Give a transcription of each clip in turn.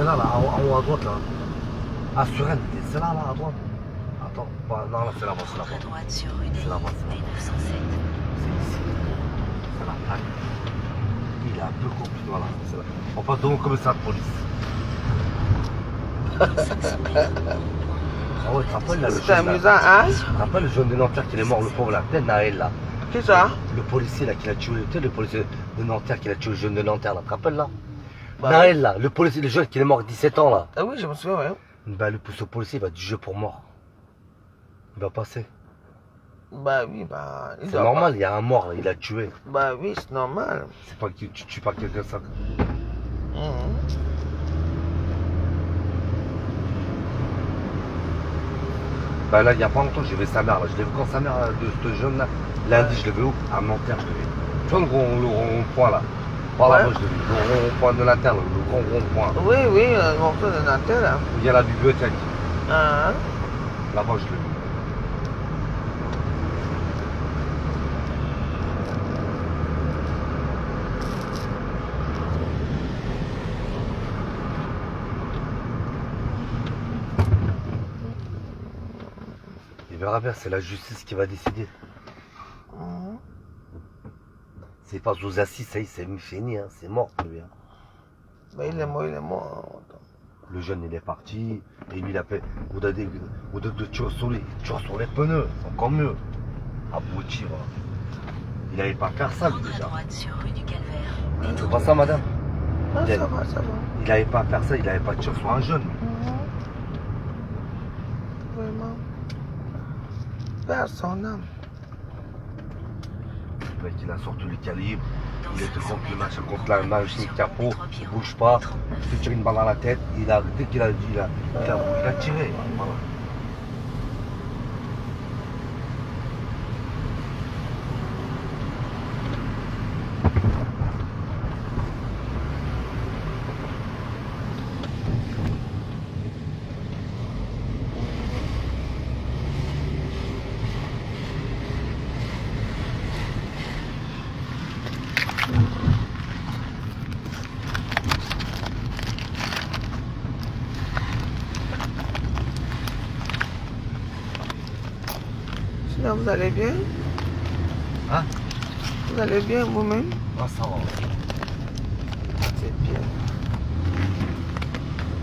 C'est là, en haut à droite, là. Ah, Suresnes, c'est là, à droite. Attends, non, là, c'est là-bas, c'est là-bas. C'est là-bas, c'est là-bas. C'est ici. C'est la plaque. Il est un peu compliqué, voilà. C'est là. On passe devant le commissariat de police. Ah ouais, tu te rappelles, là, le jeune. C'est amusant, hein? Tu te rappelles le jeune de Nanterre qui est mort, le pauvre, là, peut-être Naël, là. Qui ça? Le policier, là, qui l'a tué, tu sais, le policier de Nanterre qui l'a tué, le jeune de Nanterre, là, tu te rappelles, là? Bah, Naël, là, le policier, le jeune qui est mort à 17 ans, là. Ah oui, je me souviens, ouais. Bah, ce policier, il va être jugé pour mort. Il va passer. Bah oui, bah... C'est normal, il y a un mort, là, il a tué. Bah oui, c'est normal. C'est pas que tu tues pas quelqu'un, ça. Bah là, il y a pas longtemps, j'ai vu sa mère, là. Je l'ai vu quand sa mère, de ce jeune-là. Lundi, je l'ai vu où? À Nanterre, je l'ai vu. Tu vois le rond-point, là. Par là-bas, je l'ai vu. Le rond-point de Nanterre, le grand rond-point. Oui, oui, le rond-point de Nanterre, là. Où il y a la bibliothèque. Ah. Là-bas, je l'ai vu. Il verra bien, c'est la justice qui va décider. C'est pas sous assis, ça y est, c'est fini, hein. C'est mort pour lui. Hein. Bah il est mort, il est mort. Le jeune, il est parti, et lui, il a fait, ou de tuer sur les pneus, c'est encore mieux. Aboutir. Il n'avait pas faire ça, lui, déjà. C'est pas ça, madame? Ah, ça va, ça va. Il n'avait pas faire ça, il n'avait pas tiré sur un jeune. Vraiment. Père son âme. Le mec, il a sorti le calibre, il était contre le machin, contre la machine capot, il bouge pas, il se tire une balle dans la tête, dès qu'il a dit, il a tiré. Voilà. Sinon, vous allez bien? Hein? Vous allez bien vous-même? Ah, ça va. C'est bien.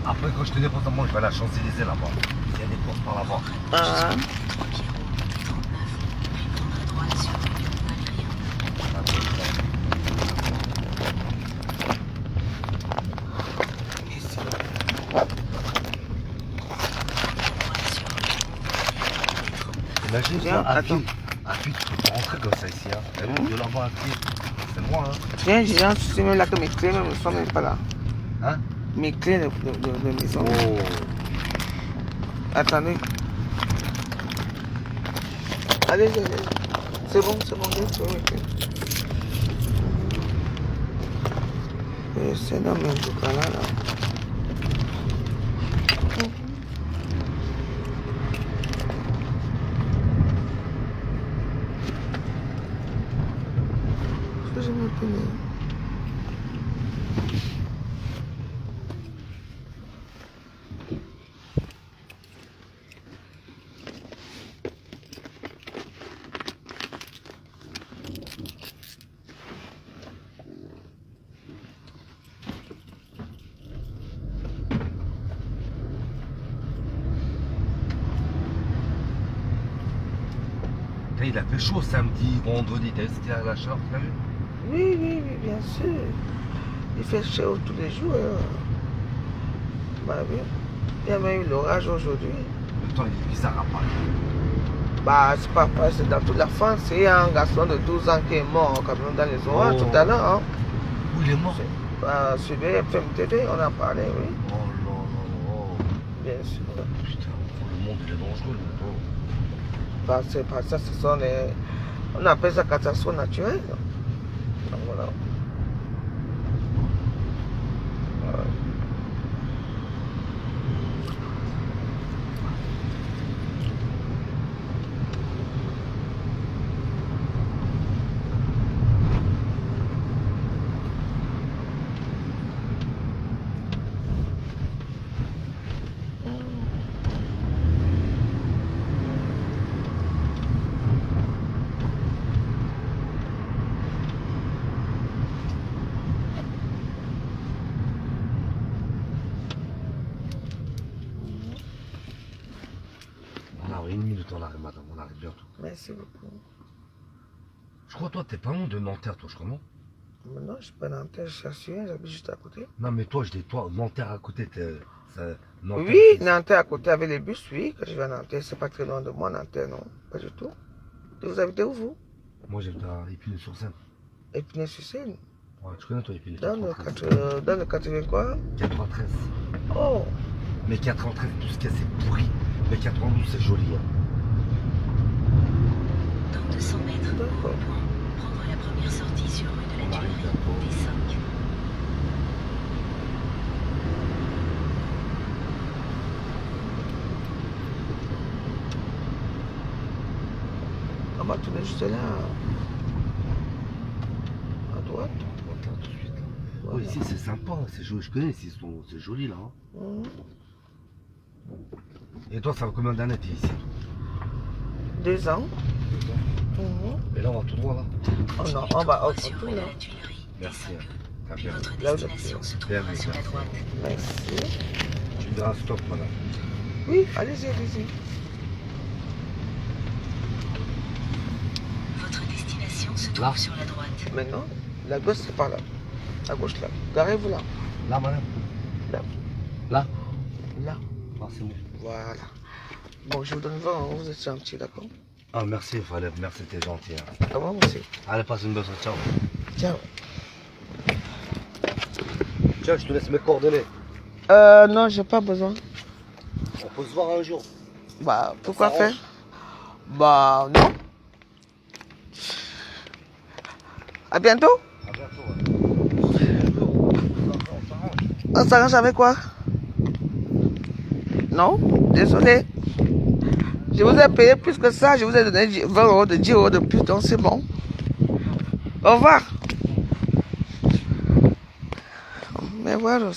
Après, quand je te dépose à moi, je vais à la Champs-Élysées là-bas. Il y a des courses par là-bas. Ah. Imagine, toi, à pied, tu peux rentrer comme ça ici. Hein. De là-bas à pied, c'est moi. Hein. Tiens, j'ai un souci même là que mes clés même ne sont même pas là. Hein? Mes clés de maison. Oh. Attendez. Allez, allez. C'est bon, j'ai trouvé mes clés. C'est dans mes bouquins là. Je me connais. Il a fait chaud samedi, vendredi, t'as vu ce qu'il y a à la chaleur, tu l'as vu? Oui, oui, oui, bien sûr. Il fait chaud tous les jours. Bah oui. Il y a même eu l'orage aujourd'hui. Le temps il est bizarre à Paris. Bah, c'est pas pareil, c'est dans toute la France. Il y a un garçon de 12 ans qui est mort en camion dans les orages tout à l'heure. Hein. Où il est mort? Bah, sur BFM TV, on a parlé, oui. Oh non, non, non. Bien sûr. Putain, le monde il est dangereux, le monde. Bah, c'est pas ça, ce sont les... On appelle ça catastrophe naturelle. Donc voilà. bientôt, on arrive, madame, on arrive bientôt. Merci beaucoup. Je crois, toi, t'es pas loin de Nanterre, toi, je crois, non? Mais non, je suis pas Nanterre, je suis à Surin, j'habite juste à côté. Non, mais toi, je dis, toi, Nanterre à côté, Nanterre, Oui, Nanterre à côté avec les bus, oui. Quand je vais à Nanterre, c'est pas très loin de moi, Nanterre, non, pas du tout. Et vous habitez où, vous? Moi, j'habite à Épinay-sur-Seine. Épinay-sur-Seine. Ouais, tu connais, toi, Épinay, Dans le 80 quoi? 93. Oh, Mais 93, tout ce qu'il y a, c'est pourri. Mais 92, c'est joli. Hein. Dans 200 mètres, d'accord. prendre la première sortie sur rue de On la arrive Tuilerie, bientôt. D5. On va tourner juste là. À droite. Attends, tout de suite. Voilà. Oh, ici, c'est sympa, c'est joli. Je connais ici, c'est joli, là. Hein. Mhm. Et toi, ça fait combien d'années, t'es ici? 2 ans. Mhm. Et là, on va tout droit, là. Oh non, on va au Sur tout rue de là. la Tuilerie, Merci. D5. Hein. T'as Puis bien. votre Là où destination se Bien, trouvera sur la merci. droite. Merci. Tu me diras stop, madame. Oui, allez-y, allez-y. Votre destination se trouve Là. sur la droite. Maintenant, la gauche, c'est par là. La gauche, là. Garez-vous là. Là, madame. Là. Là. Là. Ah, c'est bon. Voilà. Bon, je vous donne 20 euros, vous êtes gentil, d'accord? Ah, merci, Faleb. Merci, t'es gentil. Hein. Ah bon, monsieur? Allez, passe une bonne soirée. Ciao. Ciao. Tiens, je te laisse mes coordonnées. Non, j'ai pas besoin. On peut se voir un jour. Bah, pourquoi Ça faire? arrange. Bah, non. À bientôt. À bientôt. Ouais. On s'arrange. On s'arrange avec quoi? Non, désolé. Je vous ai payé plus que ça. Je vous ai donné 20 euros de 10 euros de plus, donc c'est bon. Au revoir. Mais voilà.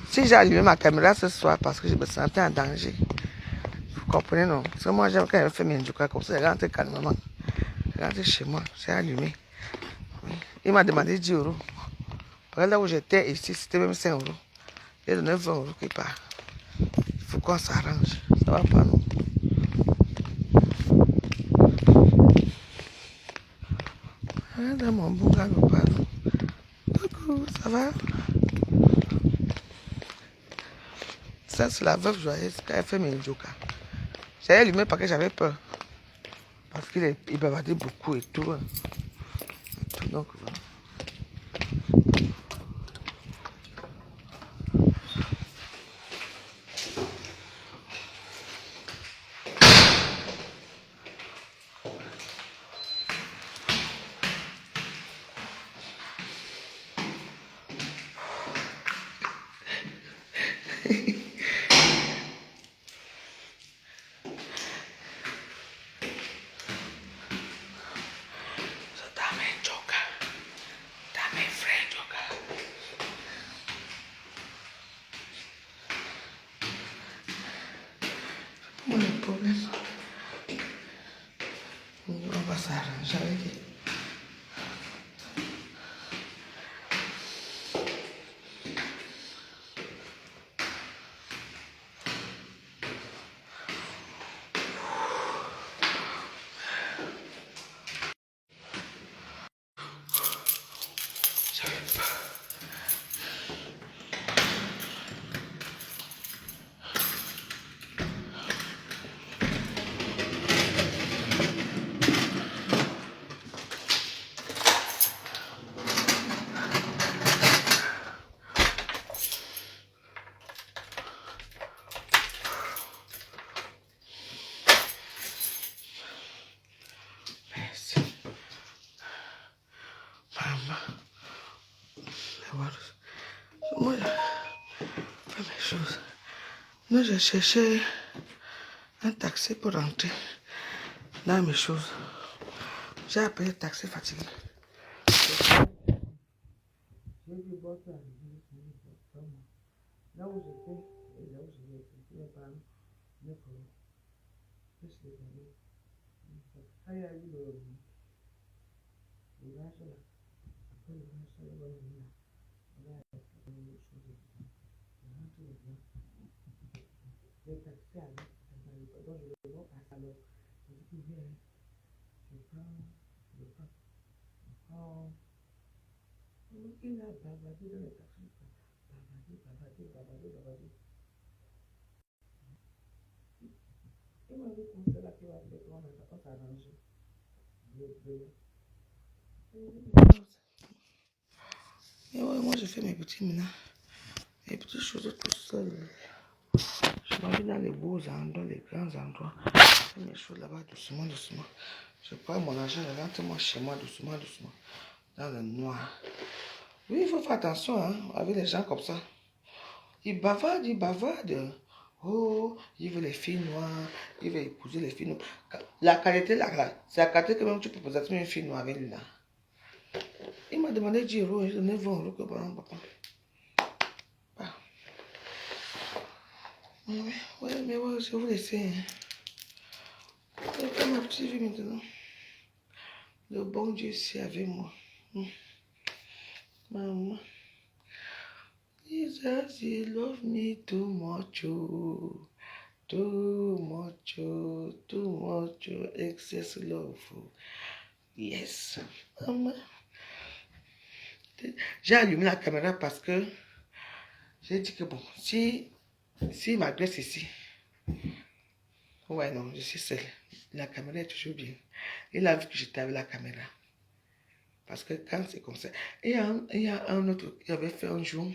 Si j'ai allumé ma caméra ce soir parce que je me sentais en danger. Vous comprenez, non? Parce que moi, j'aime quand elle fait mes njukas comme ça, elle rentre calmement. Elle rentre chez moi, c'est allumé. Oui. Il m'a demandé 10 euros. Parce que là où j'étais ici, c'était même 5 euros. Il a donné 20 euros qui part. Il faut qu'on s'arrange. Ça va pas, non? Ah, dans mon bon gars, pardon. Coucou, ça va? Ça, c'est la veuve joyeuse qui a fait mes njukas. J'ai allumé parce que j'avais peur. Parce qu'il bavardait beaucoup et tout. Hein. Et tout, donc voilà. Dame njuka. Dame friend njuka. Pas le problème. On va s'arranger avec elle. J'avais peur. Merci. Maman. Voilà. Moi, je fais mes choses. Moi, j'ai cherché un taxi pour rentrer dans mes choses. J'ai appelé le taxi fatigué. J'ai dit, bon, tu as là où j'étais, et là où je vais, c'est mes parents, mes parents, plus les amis. Quand il y a eu le village là, après le village, il y a eu là, on a fait une chose. Je rentre dedans. Le taxi avec, donc je le vois passer à l'heure. Il a bavardé dans le taxi. Bavardé. Il m'avait conseillé là qu'il va faire on s'arrange. Et ouais, moi je fais mes petits maintenant. Les petites choses tout seul. Je m'en vais dans les beaux endroits, les grands endroits. Je fais mes choses là-bas doucement. Je prends mon argent, je rentre moi chez moi doucement. Dans le noir. Oui, il faut faire attention avec les gens comme ça. Ils bavardent. Oh, il veut les filles noires, il veut épouser les filles noires. La qualité là, c'est la qualité que même tu peux poser une fille noire avec lui là. Il m'a demandé 10 euros, je donnais 20 euros que bon, papa. Ah. Mais ouais, je vous laisse. C'est comme ma petite vie maintenant. Le bon Dieu c'est avec moi. Maman. Jesus, you love me too much. Too much, excess love. Yes. Maman. J'ai allumé la caméra parce que j'ai dit que bon, si il m'agresse ici, ouais, non, je suis seule. La caméra est toujours bien. Il a vu que j'étais avec la caméra. Parce que quand c'est comme ça, il y a un autre qui avait fait un jour,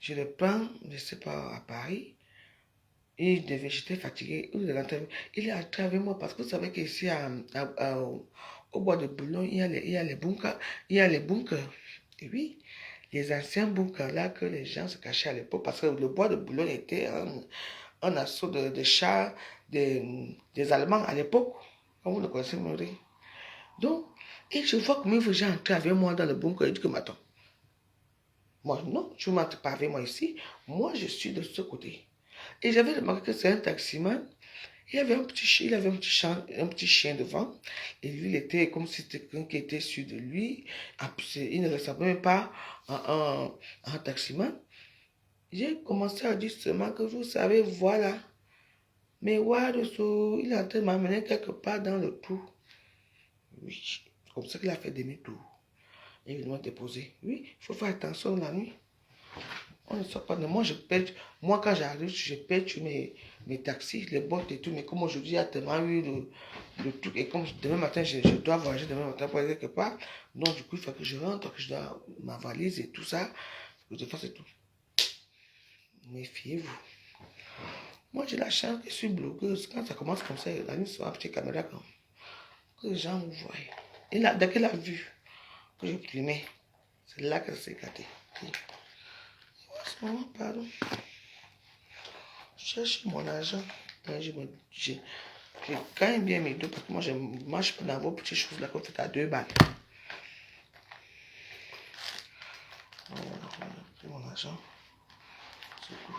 je le prends, je ne sais pas, à Paris. J'étais fatigué. Il est entré avec moi parce que vous savez qu'ici, au bois de Boulogne, il y a les bunkers. Il y a les bunkers. Et oui, les anciens bunkers là que les gens se cachaient à l'époque parce que le bois de Boulogne était un assaut de chars des Allemands à l'époque. Comme vous le connaissez, Maurice. Donc, et je vois combien de gens entrent avec moi dans le bunker. Je dis que, attends, moi, non, tu ne m'entres pas avec moi ici. Moi, je suis de ce côté. Et j'avais remarqué que c'est un taximan. Il avait un petit chien devant. Et lui, il était comme si c'était quelqu'un qui était sûr de lui. En plus, il ne ressemblait même pas à un taximan. J'ai commencé à dire seulement que vous savez, voilà. Mais Waruso, il est en train de m'amener quelque part dans le trou. Oui, c'est comme ça qu'il a fait demi-tour. Et il m'a déposé. Oui, il faut faire attention la nuit. On ne sort pas de moi, je pète. Moi, quand j'arrive, je pète mes taxis, les bottes et tout. Mais comme aujourd'hui, il y a tellement eu le truc. Et comme demain matin, je dois voyager demain matin pour aller quelque part. Donc, du coup, il faut que je rentre, que je dois ma valise et tout ça. Que je fasse tout. Méfiez-vous. Moi, j'ai la chance, je suis blogueuse. Quand ça commence comme ça, la nuit, sur ma petite caméra, que les gens me voient. Et là, dès qu'elle a vu que je primais, c'est là qu'elle s'est gâtée. Maman, pardon. Je cherche mon argent. Je gagne bien mes deux parce que moi, je ne marche pas dans vos petites choses là qu'on fait à 2 balles. Voilà, j'ai mon argent. C'est tout.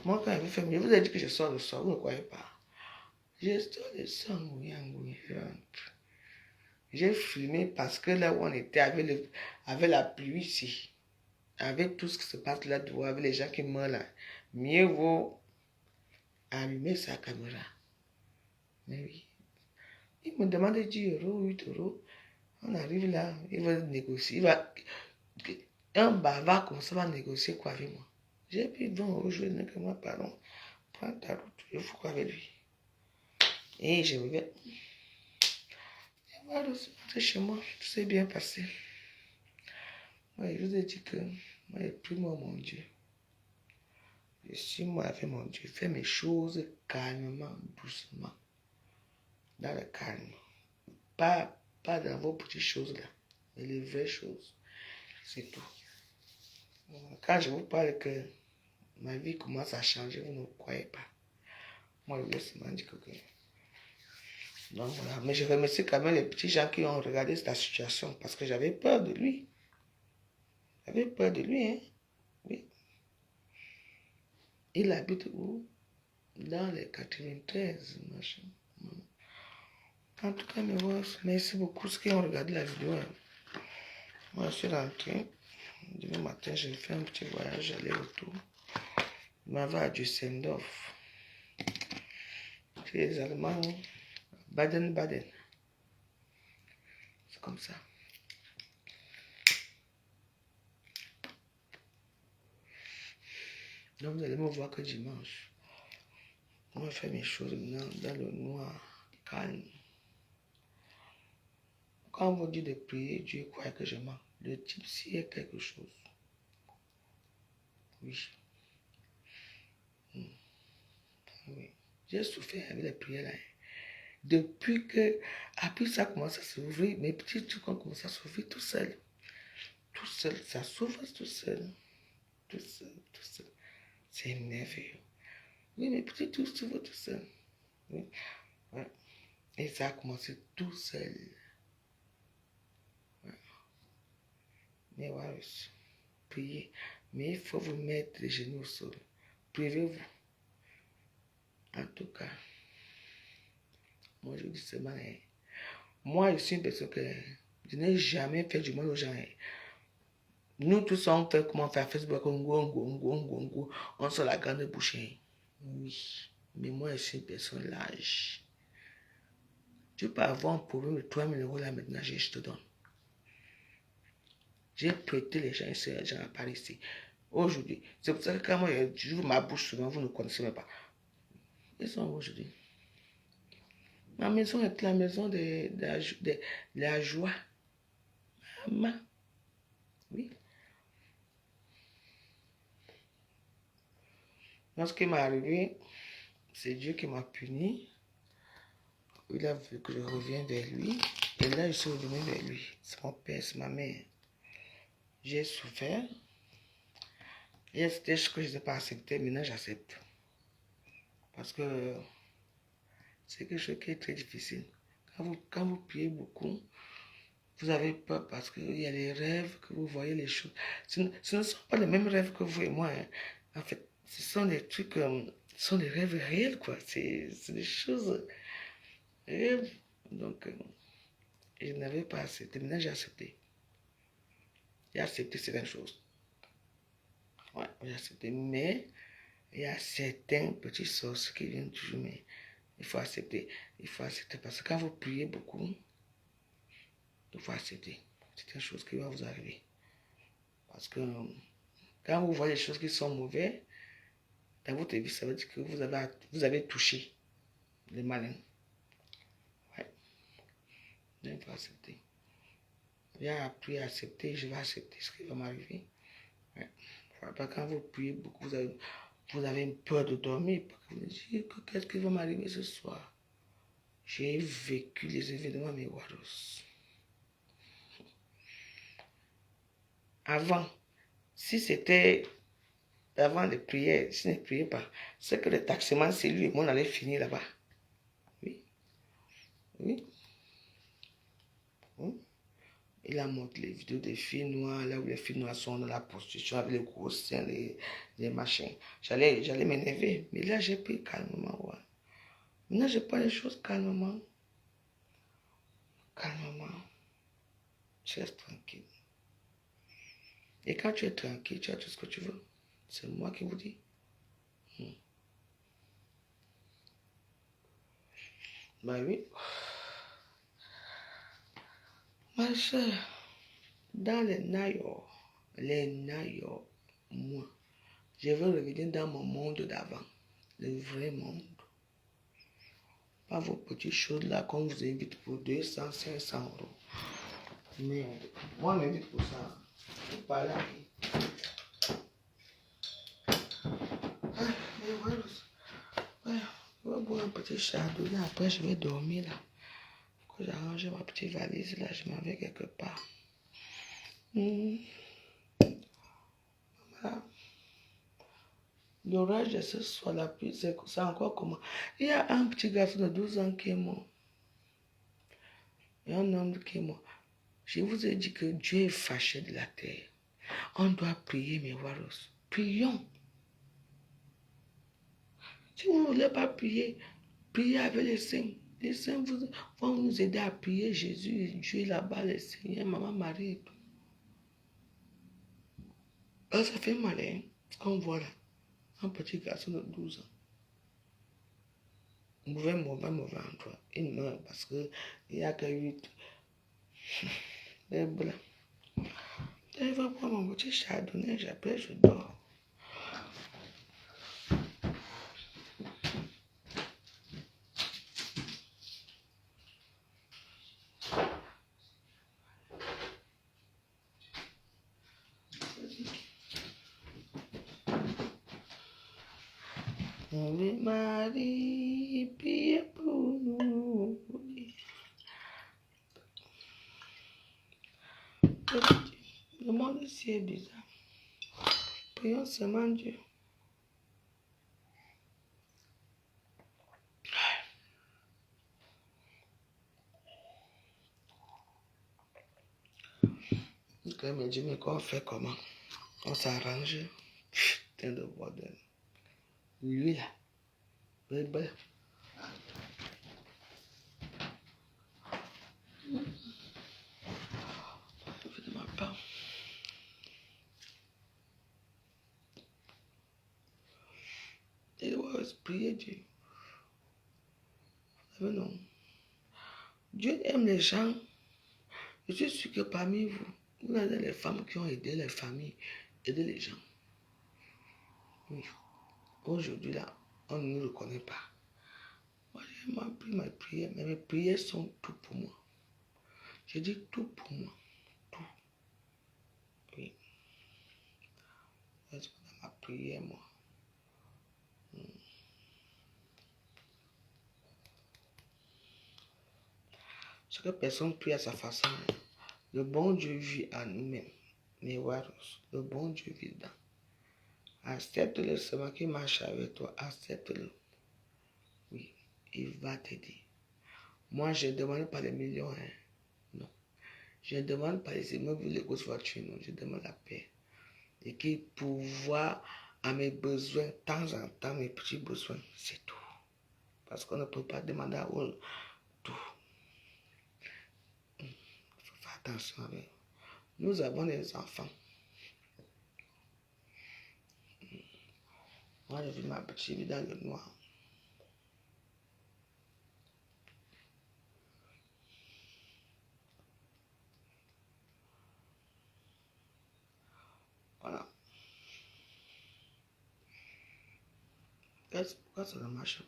Moi, quand je fait, je vous ai dit que je sors le soir, vous ne croyez pas. Je sors le soir, j'ai filmé parce que là où on était avec la pluie ici, avec tout ce qui se passe là dehors, avec les gens qui meurent là, mieux vaut allumer sa caméra. Mais oui. Il me demande 10 euros, 8 euros. On arrive là, il va négocier. Un bavard comme ça va négocier quoi avec moi. J'ai pris 20 euros, je dis que moi, pardon, prends ta route, je fous quoi avec lui. Et je me vais. Et voilà, c'est chez moi, tout s'est bien passé. Ouais, je vous ai dit que moi, j'ai pris moi, mon Dieu. Je suis moi avec mon Dieu. Fais mes choses calmement, doucement. Dans le calme. Pas dans vos petites choses là. Mais les vraies choses. C'est tout. Quand je vous parle que ma vie commence à changer, vous ne croyez pas. Moi, je laisse m'en dire que. Donc voilà. Mais je remercie quand même les petits gens qui ont regardé cette situation parce que j'avais peur de lui. J'avais peur de lui, hein. Oui. Il habite où? Dans les 93, machin. En tout cas, merci beaucoup ceux qui ont regardé la vidéo. Hein. Moi, je suis rentré. Demain matin, j'ai fait un petit voyage aller-retour. Je m'en vais à Düsseldorf. Chez les Allemands, Baden-Baden. C'est comme ça. Donc vous allez me voir que dimanche. Moi, je fais mes choses maintenant dans le noir, calme. Quand on vous dit de prier, Dieu croit que je mens. Le type s'il y a quelque chose. Oui. Oui. J'ai souffert avec les prières là. Depuis que, après ça commence à s'ouvrir, mes petits trucs ont commencé à s'ouvrir tout seul. Tout seul, ça s'ouvre tout seul. Tout seul, tout seul. C'est merveilleux. Oui, mes petits trucs s'ouvrent tout seul. Oui. Ouais. Et ça a commencé tout seul. Ouais. Mais voilà, priez. Mais il faut vous mettre les genoux au sol. Priez-vous. En tout cas, moi je dis seulement, moi je suis une personne que je n'ai jamais fait du mal aux gens. Nous tous on fait comment faire Facebook, on se la grande bouche. Oui, mais moi je suis une personne lâche. Tu peux avoir un problème de 3 000 € là maintenant, je te donne. J'ai prêté les gens ici, les gens à Paris ici. Aujourd'hui, c'est pour ça que quand moi j'ouvre ma bouche souvent, vous ne connaissez même pas. Ils sont aujourd'hui. Ma maison est la maison de la joie. Maman. Oui. Lorsque ce qui m'est arrivé, c'est Dieu qui m'a puni. Il a vu que je revienne vers lui. Et là, je suis revenu vers lui. C'est mon père, c'est ma mère. J'ai souffert. Il y a des choses que je n'ai pas acceptées. Maintenant, j'accepte. Parce que c'est quelque chose qui est très difficile. Quand vous priez beaucoup, vous avez peur parce qu'il y a les rêves que vous voyez les choses. Ce ne sont pas les mêmes rêves que vous et moi. Hein. En fait, ce sont des trucs, ce sont des rêves réels, quoi. C'est des choses réelles. Donc, je n'avais pas accepté. Maintenant, j'ai accepté. J'ai accepté certaines choses. Ouais, j'ai accepté. Mais il y a certains petits sorciers qui viennent toujours, mais il faut accepter. Il faut accepter parce que quand vous priez beaucoup, il faut accepter. C'est une chose qui va vous arriver. Parce que quand vous voyez des choses qui sont mauvaises, dans votre vie, ça veut dire que vous avez touché le malin. Ouais. Donc, il faut accepter. J'ai appris à accepter, je vais accepter ce qui va m'arriver. Ouais. Quand vous priez beaucoup, vous avez une peur de dormir. Vous vous dites, qu'est-ce qui va m'arriver ce soir? J'ai vécu les événements miroirs. Avant, si c'était avant les prières, si je ne priais pas, c'est que le taximan, c'est lui et moi, on allait finir là-bas. Oui. Oui. Oui. Il a montré les vidéos des filles noires, là où les filles noires sont dans la prostitution avec les gros seins, les machins. J'allais m'énerver, mais là, j'ai pris calmement. Ouais. Maintenant, je prends les choses calmement. Calmement. Je reste tranquille. Et quand tu es tranquille, tu as tout ce que tu veux. C'est moi qui vous dis. Bah oui. Ma soeur, dans les naïos, moi, je veux revenir dans mon monde d'avant. Le vrai monde. Pas vos petites choses là qu'on vous invite pour 200, 500 €. Mais moi, on m'invite pour ça. Vous parlez. Mais voilà. Ouais, je vais boire un petit chardonnay. Après, je vais dormir là. Quand j'arrange ma petite valise là, je m'en vais quelque part. Voilà. L'orage de ce soir, la pluie, c'est encore comment. Il y a un petit garçon de 12 ans qui est mort. Il y a un homme qui est mort. Je vous ai dit que Dieu est fâché de la terre. On doit prier, mes waros. Prions. Si vous ne voulez pas prier, priez avec les saints. Les saints vont nous aider à prier Jésus, Dieu là-bas, le Seigneur, Maman Marie et tout. Alors, ça fait mal, hein? On voit là, un petit garçon de 12 ans. Mauvais endroit. Il meurt parce qu'il n'y a que 8. Les blancs. Je vais prendre mon petit chardonnay, j'appelle, je dors. Oui, Marie, priez pour nous. Le monde ici est bizarre. Prions seulement Dieu. Quand me dit, mais qu'on fait comment? On s'arrange. Putain de bordel. Lui là. Bébé. Je ne m'en pas. Il doit prier Dieu. Mais non. Dieu aime les gens. Je suis sûr que parmi vous, vous avez les femmes qui ont aidé les familles, aidé les gens. Oui. Aujourd'hui, là, on ne nous reconnaît pas. Moi, j'ai appris ma prière, mais mes prières sont tout pour moi. Je dis tout pour moi. Tout. Oui. C'est dans ma prière, moi. Chaque personne prie à sa façon. Le bon Dieu vit en nous-mêmes. Le bon Dieu vit dedans. Accepte-le seulement qui marche avec toi. Accepte-le. Oui, il va t'aider. Moi, je ne demande pas les millions. Hein. Non. Je ne demande pas les immeubles, les grosses voitures. Non, je demande la paix. Et qu'il pourvoie à mes besoins, de temps en temps, mes petits besoins. C'est tout. Parce qu'on ne peut pas demander à eux tout. Il faut faire attention avec eux. Nous avons des enfants. Moi, je vis ma petite vie dans le noir. Voilà. Pourquoi ça ne marche pas?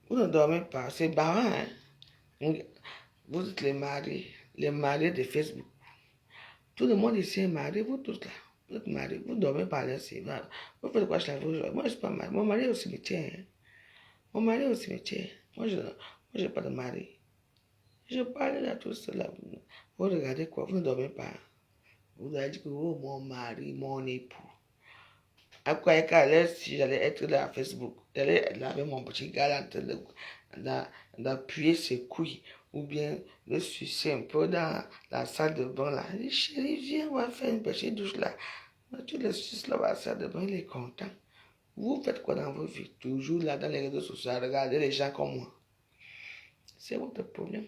Vous ne dormez pas, c'est barrant, hein? Vous êtes les mariés de Facebook. Tout le monde ici est marié, vous tous là. Vous êtes mariés, vous ne dormez pas là, c'est vrai. Vous faites quoi, je la veux? Moi, je ne suis pas marié. Mon mari est au cimetière. Hein? Mon mari est au cimetière. Moi, je n'ai pas de mari. Je parle là, tout cela. Vous regardez quoi? Vous ne dormez pas. Vous avez dit que oh, mon mari, mon époux. À quoi si j'allais être là à Facebook, j'allais être là avec mon petit gars d'appuyer ses couilles ou bien le sucer un peu dans la salle de bain là. Il dit, chérie, viens, on va faire une petite douche là. Tu le suces là dans la salle de bain, il est content. Vous faites quoi dans vos vies? Toujours là dans les réseaux sociaux, regardez les gens comme moi. C'est votre problème.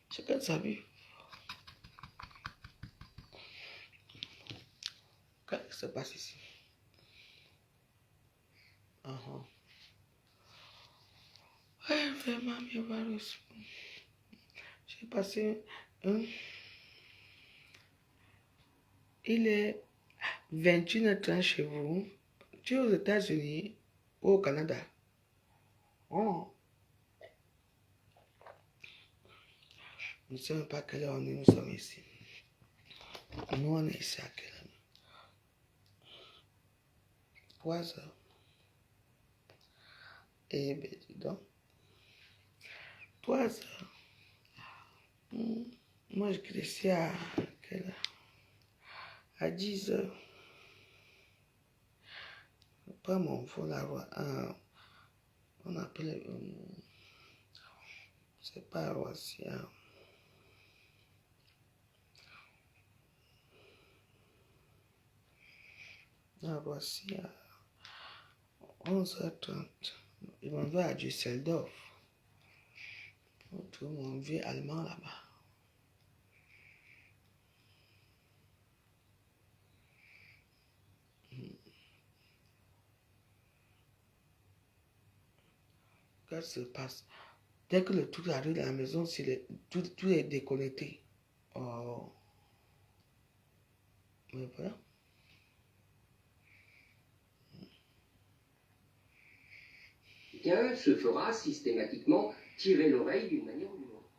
Chacun sa vie. Qu'est-ce qui se passe ici? Ouais, vraiment, mes virus. J'ai passé il est 21h30 chez vous. Tu es aux États-Unis ou au Canada? Oh. Nous ne savons pas à quelle heure nous sommes ici. Nous, on est ici à quelle heure? 3 heures. Eh bien, dis donc. 3 heures. Moi, je quitte ici à quelle heure? À 10 heures. Je prends mon fond là. On appelle. C'est pas aussi. Voici à 11h30. Je m'en vais à Düsseldorf. Tout mon vieux allemand là-bas. Qu'est-ce qui se passe? Dès que le truc arrive à la maison, tout est déconnecté. Oh. Mais voilà. Quelqu'un se fera systématiquement tirer l'oreille d'une manière ou d'une autre.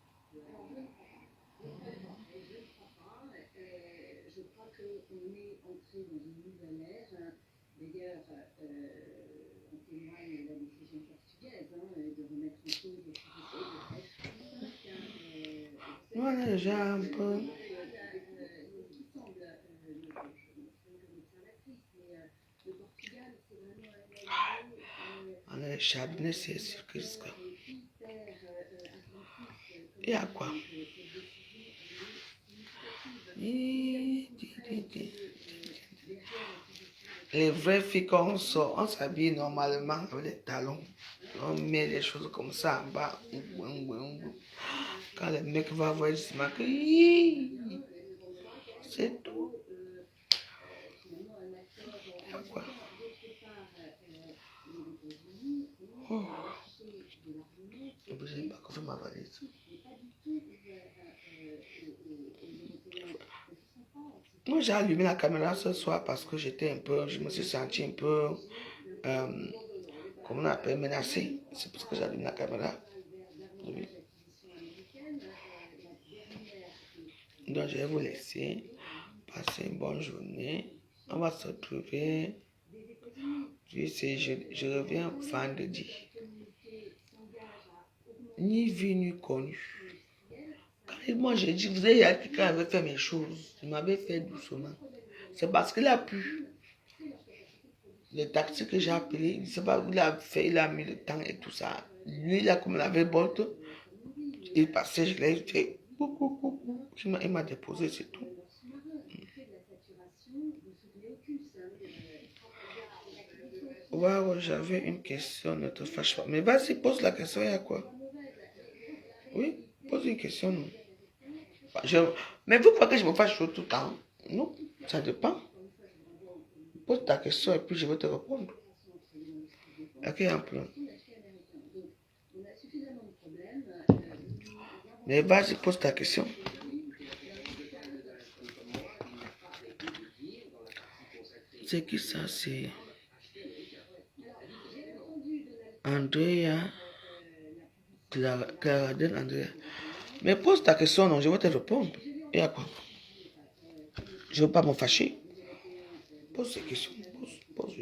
Je crois qu'on est entré dans une nouvelle ère. D'ailleurs, on témoigne la décision portugaise de remettre en cause les Voilà déjà un peu. On a le charbonnet, c'est sûr que c'est quoi. Et à quoi? Les vraies filles, quand on sort, on s'habille normalement avec les talons. On met les choses comme ça en bas. Quand le mec va voir, il se marque. C'est tout. À quoi? Oh. Je ne sais pas qu'on fait ma valise. Moi, j'ai allumé la caméra ce soir parce que je me suis senti un peu, comment on appelle, menacé. C'est pour ça que j'ai allumé la caméra. Oui. Donc, je vais vous laisser passer une bonne journée. On va se retrouver. Je reviens vendredi. Ni vu ni connu. Quand moi j'ai dit, vous avez dit quelqu'un avait fait mes choses, il m'avait fait doucement. C'est parce qu'il a plu. Le taxi que j'ai appelé, il ne sait pas où il a fait, il a mis le temps et tout ça. Lui, là, comme il avait botte, il passait, je l'ai fait. Il m'a déposé, c'est tout. Waouh, j'avais une question, ne te fâche pas. Mais vas-y, pose la question, il y a quoi? Oui, pose une question, non. Mais vous croyez que je me fâche tout le temps? Non, ça dépend. Pose ta question et puis je vais te répondre. Ok, un peu. Mais vas-y, pose ta question. C'est qui ça? C'est Andrea. Claradel Andrea. Mais pose ta question, non, je vais te répondre. Et à quoi? Je ne veux pas me fâcher. Pose ces questions. Pose.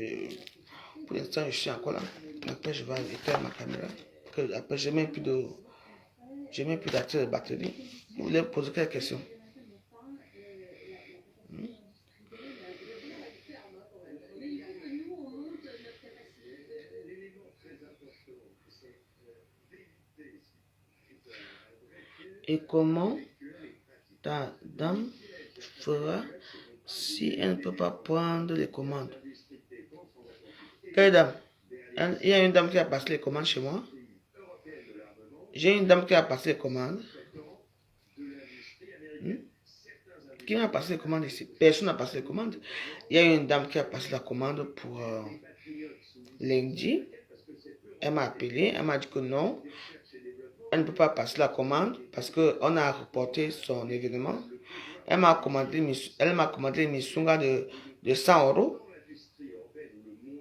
Pour l'instant, je suis encore là. Après, je vais éteindre ma caméra. Après, je n'ai même plus d'accès de batterie. Vous voulez me poser quelle question? Et comment ta dame fera si elle ne peut pas prendre les commandes? Quelle dame? Il y a une dame qui a passé les commandes chez moi. J'ai une dame qui a passé les commandes. Qui a passé les commandes ici? Personne n'a passé les commandes. Il y a une dame qui a passé la commande pour lundi. Elle m'a appelé, elle m'a dit que non. Elle ne peut pas passer la commande parce qu'on a reporté son événement. Elle m'a commandé une missunga de 100 €.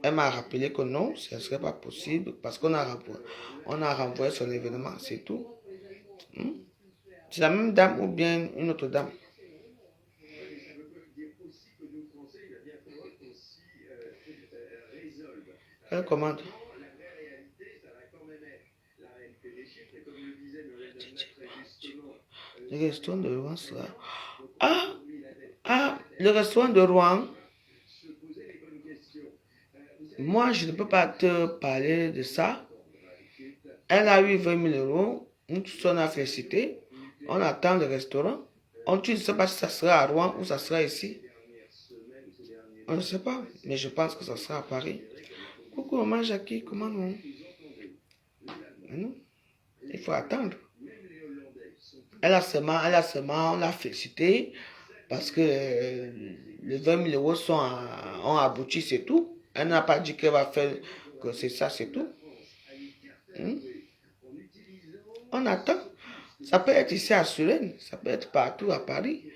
Elle m'a rappelé que non, ce ne serait pas possible parce qu'on a renvoyé son événement, c'est tout. C'est la même dame ou bien une autre dame? Quelle commande? Le restaurant de Rouen sera... le restaurant de Rouen. Moi, je ne peux pas te parler de ça. Elle a eu 20 000 €. Nous tous, on a félicité. On attend le restaurant. Tu ne sais pas si ça sera à Rouen ou ça sera ici. On ne sait pas, mais je pense que ça sera à Paris. Coucou, maman Jackie, comment non? Non, il faut attendre. Elle a seulement, on l'a félicité parce que les 20 000 € ont abouti, c'est tout. Elle n'a pas dit qu'elle va faire que c'est ça, c'est tout. On attend. Ça peut être ici à Suresnes, ça peut être partout à Paris,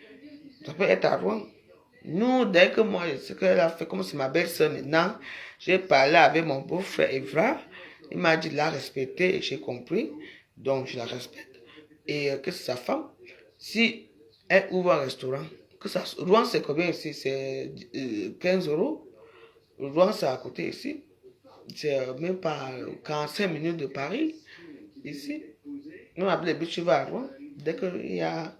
ça peut être à Rouen. Nous, dès que moi, ce qu'elle a fait, comme c'est ma belle-sœur maintenant, j'ai parlé avec mon beau-frère Evra. Il m'a dit de la respecter et j'ai compris. Donc, je la respecte. Et que c'est sa femme. Si elle ouvre un restaurant, que ça, Rouen, c'est combien ici? C'est 15 €. Rouen, c'est à côté ici. C'est même pas 45 minutes de Paris. Ici. Nous, après les tu vas à Rouen. Dès qu'il y a.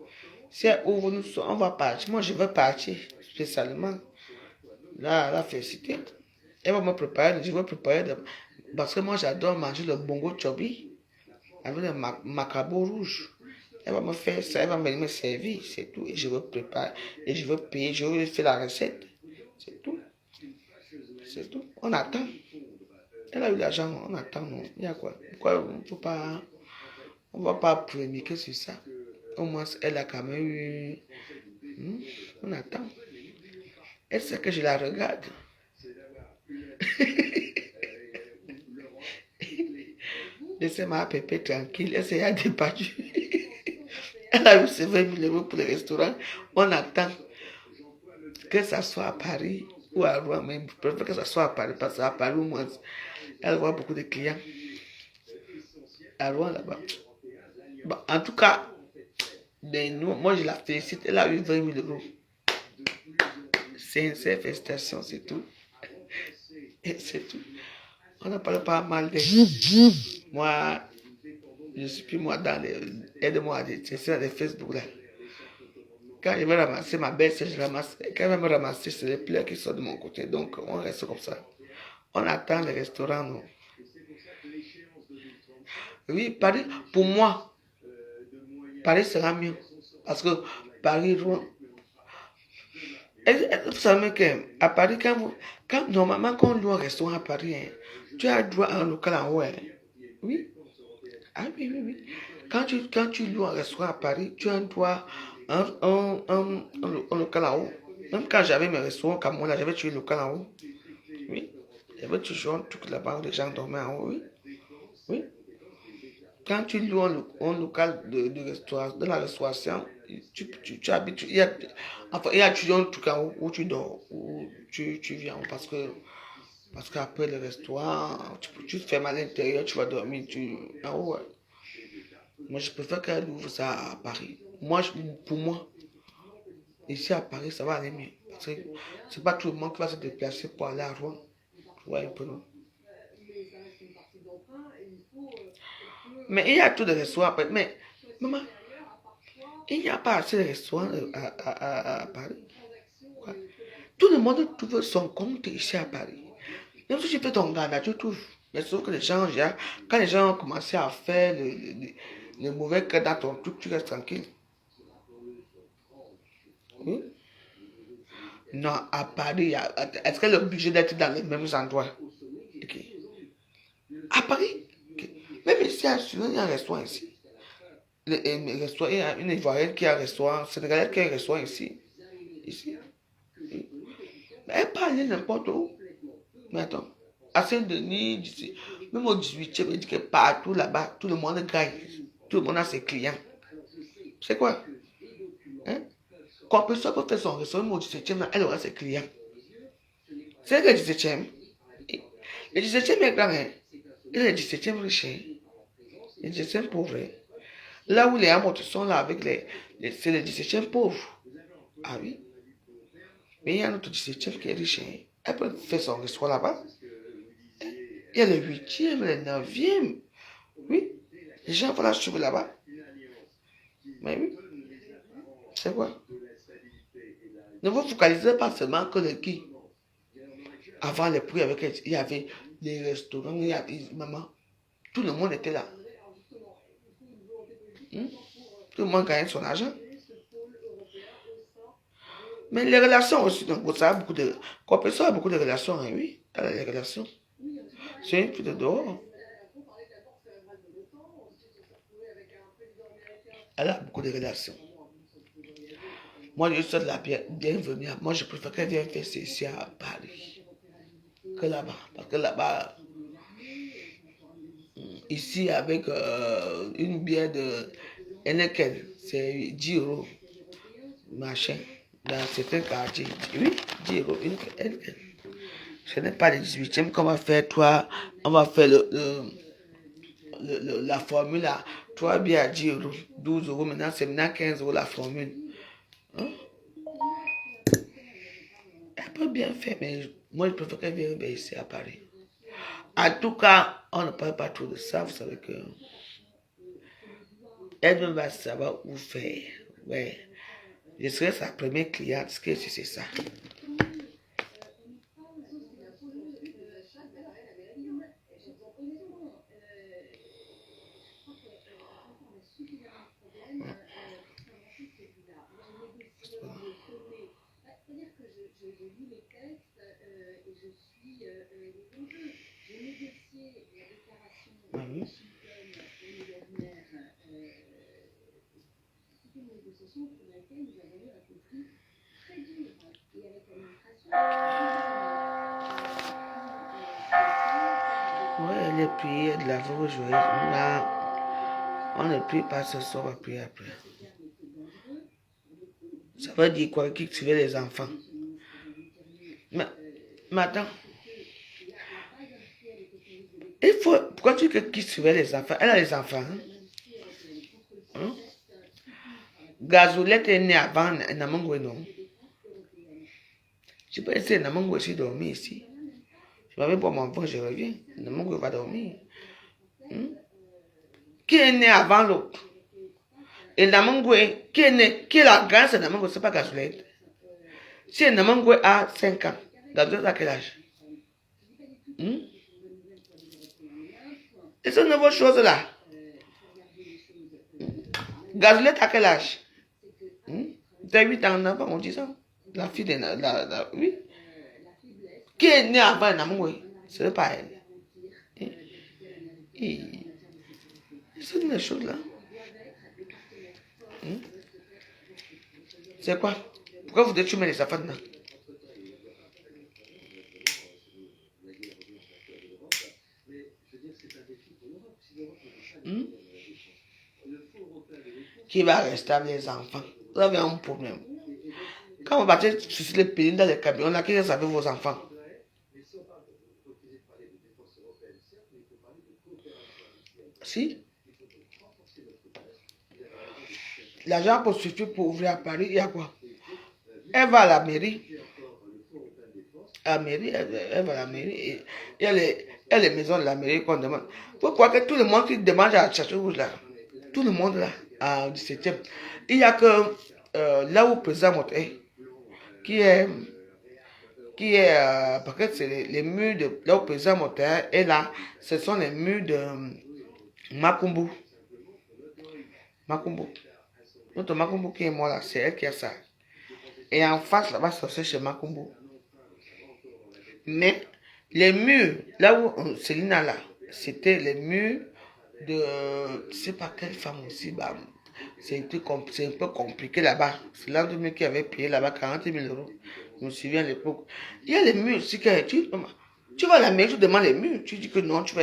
Si elle ouvre, on va partir. Moi, je veux partir spécialement. Là, la félicité. Elle va me préparer. Je vais préparer. Parce que moi, j'adore manger le bongo chobi avec le macabo rouge. Elle va me faire ça, elle va me servir, c'est tout. Et je veux préparer, et je veux payer, je veux faire la recette. C'est tout. C'est tout. On attend. Elle a eu l'argent, on attend. Non. Il y a quoi? Pourquoi on ne va pas polémiquer sur ça? Au moins, elle a quand même eu. On attend. Elle sait que je la regarde. Laissez-moi pépé tranquille. Elle s'est débattue. Elle a eu ses 20 000 € pour le restaurant. On attend que ça soit à Paris ou à Rouen. Mais je préfère que ça soit à Paris parce qu'à Paris, au moins, elle voit beaucoup de clients. À Rouen, là-bas. Bon, en tout cas, moi, je la félicite. Elle a eu 20 000 €. Sincère félicitations, c'est tout. Et c'est tout. On n'a pas mal de... Moi, je suis plus moi dans les... Aide-moi, c'est dans les Facebook là. Quand je vais ramasser ma belle, je ramasse. Quand elle va me ramasser, c'est les pleurs qui sont de mon côté. Donc, on reste comme ça. On attend les restaurants, non. Oui, Paris, pour moi, Paris sera mieux. Parce que Paris, Rouen. Vous savez qu'à Paris, normalement, quand on loue un restaurant à Paris, hein, tu as droit à un local en haut. Hein. Oui. Ah oui, oui, oui. Quand tu loues un restaurant à Paris, tu as droit à un local en haut. Même quand j'avais mes restaurants au Cameroun, j'avais tué le local en haut. Oui. J'avais toujours un truc là-bas où les gens dormaient en haut. Oui. Oui. Quand tu loues un local de restauration, de la restauration, tu habites, il y a toujours un truc en haut où tu dors, où tu viens, parce qu'après le restaurant, tu te fermes à l'intérieur, tu vas dormir en haut. Ouais. Moi, je préfère qu'elle ouvre ça à Paris. Pour moi, ici à Paris, ça va aller mieux. Parce que c'est pas tout le monde qui va se déplacer pour aller à Rouen. Ouais, un peu non. Mais il y a tous les restaurants. Mais, maman, il n'y a pas assez de restaurants à Paris. Ouais. Tout le monde trouve son compte ici à Paris. Même si tu fais ton gars, tu trouves. Mais sauf que les gens, quand les gens ont commencé à faire le mauvais cas dans ton truc, tu restes tranquille. Oui? Non, à Paris, est-ce qu'elle est obligée d'être dans les mêmes endroits? Okay. À Paris? Okay. Même ici, il y a un restaurant ici. Il y a une Ivoirienne qui a un restaurant, Sénégalaise qui a un restaurant ici. Ici. Oui. Mais elle parle n'importe où. Mais attends, à Saint-Denis, même au 18e, il dit que partout là-bas, tout le monde gagne. Tout le monde a ses clients. C'est quoi? Hein? Quand personne peut faire son restaurant, même au 17e, elle aura ses clients. C'est le 17e. Le 17e est grand, hein? Et le 17e riche, hein? Le 17e pauvre. Hein? Là où les amours sont là avec c'est le 17e pauvre. Ah oui? Mais il y a un autre 17e qui est riche, hein? Elle peut faire son restaurant là-bas. Il y a le 8e, le 9e. Oui. Les gens vont la suivre là-bas. Mais oui. C'est quoi? Ne vous focalisez pas seulement que le qui. Avant les prix, il y avait des restaurants, il y avait maman. Tout le monde était là. Tout le monde gagnait son argent. Mais les relations aussi, donc ça a beaucoup de... Compétition a beaucoup de relations, hein, oui. Elle a les relations. C'est une fille de dehors. Elle a beaucoup de relations. Moi, je souhaite la bienvenue. Moi, je préfère qu'elle vienne faire ici à Paris que là-bas. Parce que là-bas, ici, avec une bière de Heineken, c'est 10 €. Machin. Dans certains quartiers. Oui, 10 €. Heineken. Ce n'est pas le 18e qu'on va faire, toi. On va faire la formule là. 3 billets à 10 euros, 12 euros. Maintenant, c'est maintenant 15 euros la formule. Hein? Elle peut bien faire, mais moi, je préfère qu'elle vienne ici à Paris. En tout cas, on ne parle pas trop de ça. Vous savez que elle va savoir où faire. Ouais. Je serai sa première cliente. Ce que c'est ça. Ouais, les prières de la Vierge joyeuse. On ne prie pas ce soir, on va prier après. Ça veut dire quoi? Qui tuait les enfants? Mais attends. Il faut. Pourquoi tu dis qui tuait les enfants? Elle a les enfants. Hein? Gazolette est née avant Namangwe, non? Je peux essayer Namangwe aussi dormir ici. Je m'avais pour mon enfant, je reviens. Namangwe va dormir. Qui est né avant l'autre? Et Namangwe, qui est la grande, c'est Namangwe, c'est pas Gazolette. Si Namangwe a 5 ans, Gazolette a quel âge? Et c'est une nouvelle chose là. Gazolette a quel âge? T'as 8 ans, on dit ça. La fille de oui. Qui est née avant Namangwe? Ce n'est pas elle. C'est une chose là. C'est quoi? Pourquoi vous détruisez les enfants dedans? Qui va rester avec les enfants? Vous avez un problème. Quand vous battez sur les pays dans les camions, là, qui reste avec vos enfants? Si? L'argent pour suffire pour ouvrir à Paris, il y a quoi? Elle va à la mairie. À la mairie, elle va à la mairie. Et il y a les maisons de la mairie qu'on demande. Pourquoi que tout le monde qui demande à chercher rouge là? Tout le monde là, à 17e. Il n'y a que là où le président Motet, qui est parce que c'est les murs de là où le président Motet est là, ce sont les murs de Makumbu. Notre Makumbu qui est mort là, c'est elle qui a ça. Et en face là-bas, c'est chez Makumbu. Mais les murs, là où Célina là, c'était les murs de, je sais pas quelle femme aussi, bah, c'est un peu compliqué là-bas. C'est l'un qui avait payé là-bas 40 000 euros. Je me souviens à l'époque. Il y a les murs aussi que tu vas à la mairie, tu demandes les murs. Tu dis que non, tu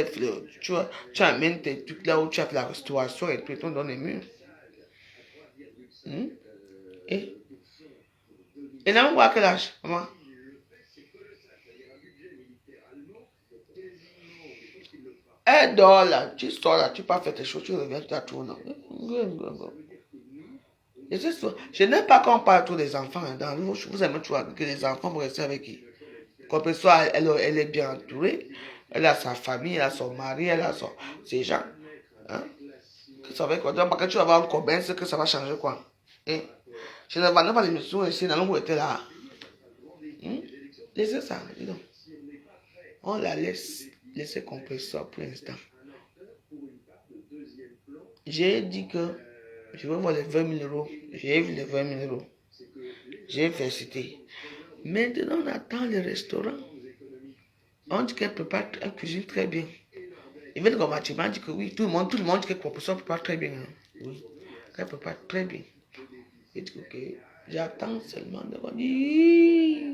amènes tes trucs là où tu as fait la restauration et puis tu donnes les murs. Et là, on voit à quel âge, maman? Elle dort là, tu sors là, tu pars faire tes choses, tu reviens, tu tournes. Je n'aime pas quand on parle trop des enfants. Vous aimez toujours que les enfants vont rester avec qui? Comme ça, elle est bien entourée. Elle a sa famille, elle a son mari, elle a ses gens. Hein? Ça va quoi? Donc, quand tu vas avoir un commun, c'est que ça va changer quoi? Et je ne vais pas l'émission ici, dans l'ombre était là. Laissez ça, dis donc. On la laissez comprendre ça pour l'instant. J'ai dit que je veux voir les 20 000 euros. J'ai vu les 20 000 euros. J'ai félicité. Maintenant, on attend le restaurant. On dit qu'elle prépare, elle cuisine très bien. Il veut comme tu m'as dit que oui, tout le monde dit qu'elle prépare très bien. Oui, qu'elle prépare très bien. J'ai dit ok, j'attends seulement de dire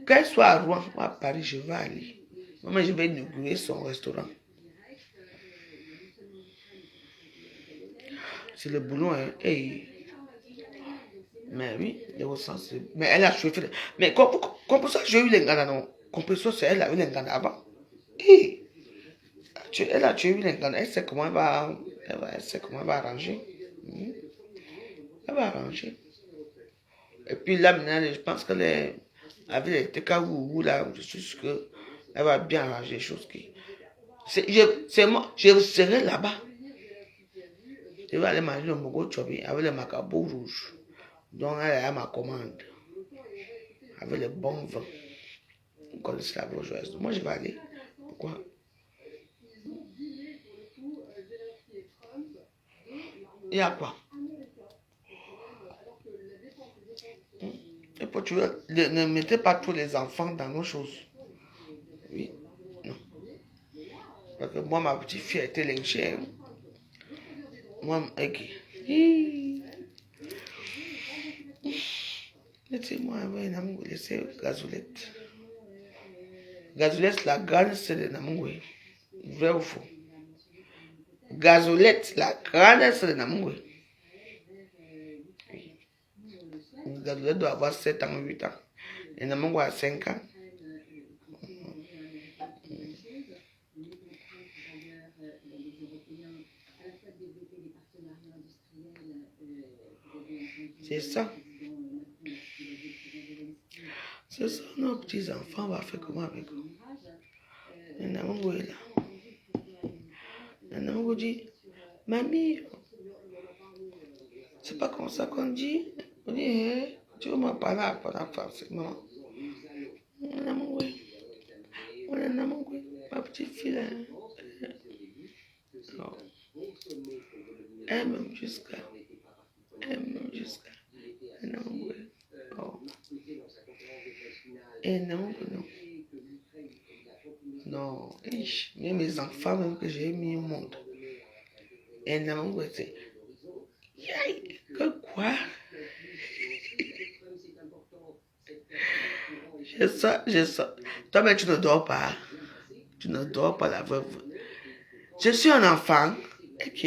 qu'elle soit à Rouen ou à Paris, je vais aller. Moi, je vais inaugurer son restaurant. C'est le boulot, hein. Hey. Mais oui, mais elle a chauffé. Mais Compresseur, j'ai eu les gars, non. Compresseur, c'est elle a eu les gars avant. Et elle a tué les gars. Elle sait comment elle sait comment elle va arranger. Elle va arranger. Et puis là, maintenant, je pense qu'elle est avec les TKU là, je suis sûr qu'elle va bien arranger les choses. C'est moi, je serai là-bas. Je vais aller manger le mogo chobi avec le macabo rouge. Donc elle est à ma commande. Avec le bon vin. On connaît la bourgeoise. Moi je vais aller. Pourquoi? Il y a quoi? Et puis tu veux, ne mettez pas tous les enfants dans nos choses. Oui. Non. Parce que moi, ma petite fille a été lynchée. Moi, ok. Laissez-moi avoir une amour, laissez Gazolette. Gazolette, la grande sœur de Namungwe. Vrai ou faux? Gazolette, la grande sœur de Namungwe. Gazolette doit avoir 7 ans, 8 ans. Et Namungwe a 5 ans. C'est ça. Ce sont nos petits-enfants, on va faire comment avec eux? Et Namungwe est là. Et Namungwe dit, mamie, c'est pas comme ça qu'on dit. On dit, hey, tu veux m'en parler à la forcément. Namungwe, ma petite fille là. Non. Elle m'aime jusqu'à. Namungwe. Oh. Et Namungwe, non. Non, même mes enfants, même que j'ai mis au monde. Et Namungwe, c'est. Que quoi? Je sens. Toi, mais tu ne dors pas. Tu ne dors pas, la veuve. Je suis un enfant. Ok.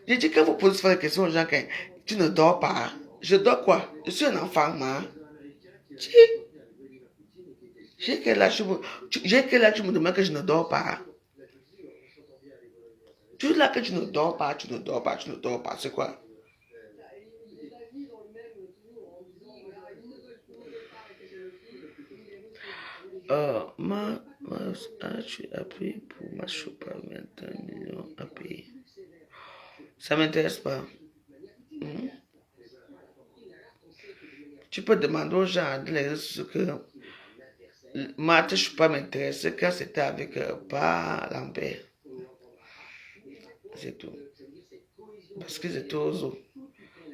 J'ai dit, quand vous posez la question aux gens, que tu ne dors pas. Je dors quoi? Je suis un enfant, moi. J'ai quel âge tu me demandes que je ne dors pas? Tu là que tu ne dors pas, c'est quoi? Tu as payé pour ma choupa 21 millions à payer. Ça m'intéresse pas. Tu peux demander aux gens de les réseaux que ma choupa m'intéressait quand c'était avec pas Lambert. C'est tout. Parce qu'ils étaient aux eaux.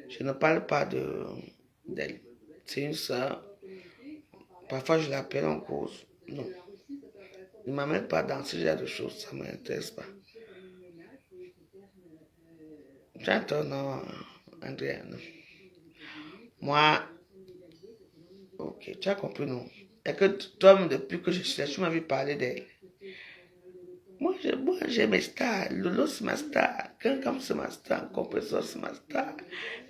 Je ne parle pas d'elle. C'est une soeur. Parfois, je l'appelle en cause. Non. Ne m'amène pas dans ce genre de choses. Ça ne m'intéresse pas. J'entends, non, Andrea, non. Moi, ok, tu as compris, non? Et que toi, depuis que je suis là, tu m'avais parlé d'elle. Moi, j'ai mes stars. Lolo, c'est ma star. Kankam, c'est ma star. Compressor, c'est ma star.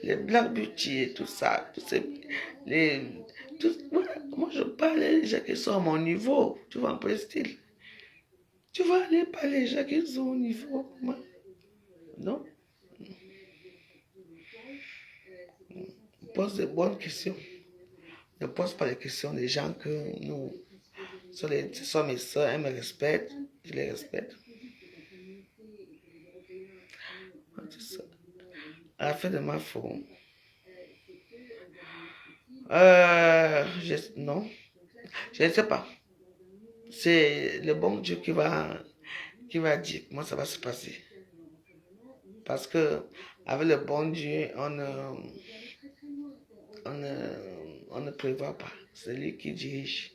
Les Black Beauty et tout ça. Voilà. Moi, je parle des gens qui sont à mon niveau. Tu vois un peu le style. Tu vas aller parler des gens qui sont au niveau. Moi. Non? Pose de bonnes questions. Ne pose pas les questions des gens que nous. Ce sont mes soeurs, elles me respectent. Je les respecte. À la fin de ma faute. Non. Je ne sais pas. C'est le bon Dieu qui va dire comment ça va se passer. Parce que avec le bon Dieu, on ne prévoit pas. C'est lui qui dirige.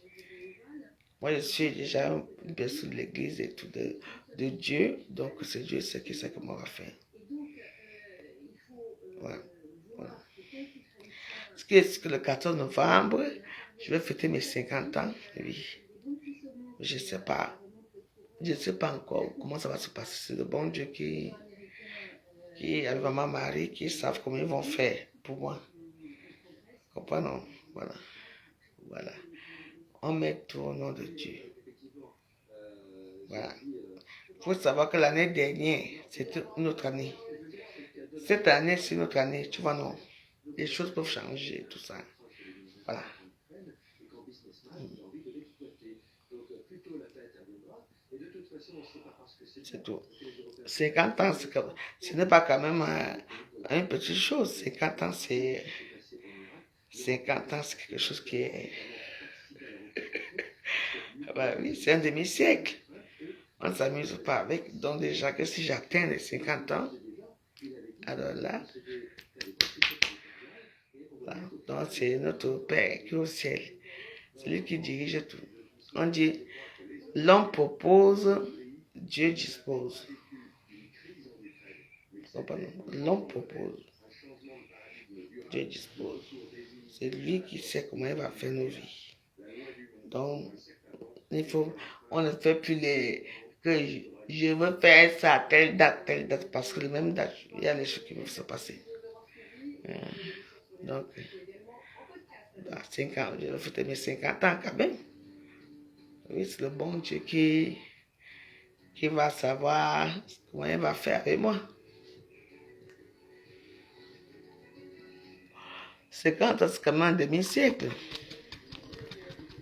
Moi, je suis déjà une personne de l'église et tout de Dieu. Donc, c'est Dieu qui sait comment on va faire. Voilà. Ce qui est que le 14 novembre, je vais fêter mes 50 ans. Oui. Je ne sais pas. Je ne sais pas encore comment ça va se passer. C'est le bon Dieu qui avec maman Marie, qui savent comment ils vont faire pour moi. Comprenez? Voilà. Voilà. On met tout au nom de Dieu. Voilà. Il faut savoir que l'année dernière, c'était une autre année. Cette année, c'est une autre année. Tu vois, non? Les choses peuvent changer, tout ça. Voilà. C'est tout. 50 ans, ce n'est pas quand même une petite chose. 50 ans, c'est 50 ans, c'est quelque chose qui est... Bah oui, c'est un demi-siècle. On ne s'amuse pas avec. Donc déjà que si j'atteins les 50 ans, alors là, donc c'est notre Père qui est au ciel. C'est lui qui dirige tout. On dit, l'homme propose, Dieu dispose. L'homme propose, Dieu dispose. C'est lui qui sait comment il va faire nos vies. Donc, on ne fait plus que je veux faire ça à telle date, parce que la même date, il y a les choses qui vont se passer. Donc, à 5 ans, je vais fêter mes 50 ans quand même. Oui, c'est le bon Dieu qui va savoir comment il va faire avec moi. 50 ans, c'est quand même un demi-siècle.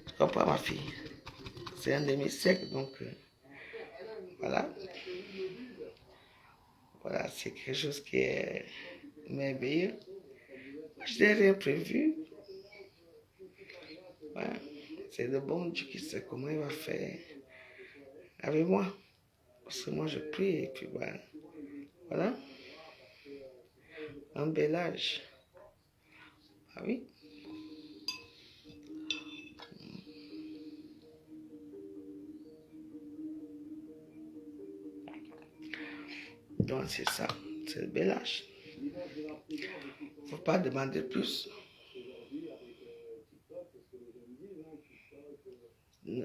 Tu comprends, ma fille? C'est un demi-siècle, donc voilà. Voilà, c'est quelque chose qui est merveilleux. Je n'ai rien prévu. Voilà. C'est le bon Dieu qui sait comment il va faire avec moi. Parce que moi, je prie et puis voilà. Voilà. Un bel âge. Ah oui. Donc c'est ça. C'est le bel âge. Il ne faut pas demander plus.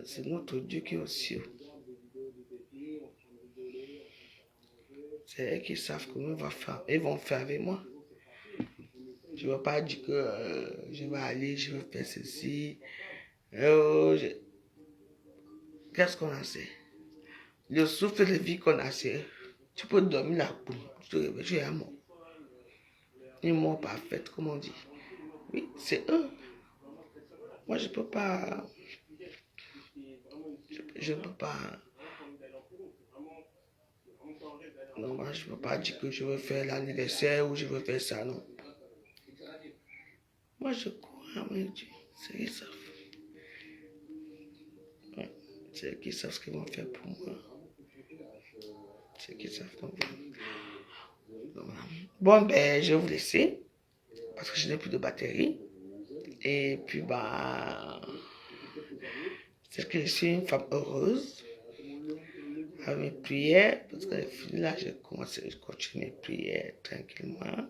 C'est notre Dieu qui est aux cieux. C'est eux qui savent comment ils vont faire avec moi. Je ne veux pas dire que je vais aller, je vais faire ceci. Qu'est-ce qu'on a fait? Le souffle de vie qu'on a fait, tu peux dormir la poule, tu te réveilles, tu es mort. Une mort parfaite, comme on dit. Oui, c'est eux. Moi, je ne peux pas. Je ne peux pas. Non, moi, je ne peux pas dire que je veux faire l'anniversaire ou je veux faire ça, non. Moi, je crois en mon Dieu. C'est qu'ils savent. Ouais. C'est eux qui savent ce qu'ils vont faire pour moi. C'est eux qui savent donc. Bon, ben, je vais vous laisser. Parce que je n'ai plus de batterie. Et puis, bah. C'est que je suis une femme heureuse. Avec mes prières. Parce que là, je continue mes prières tranquillement.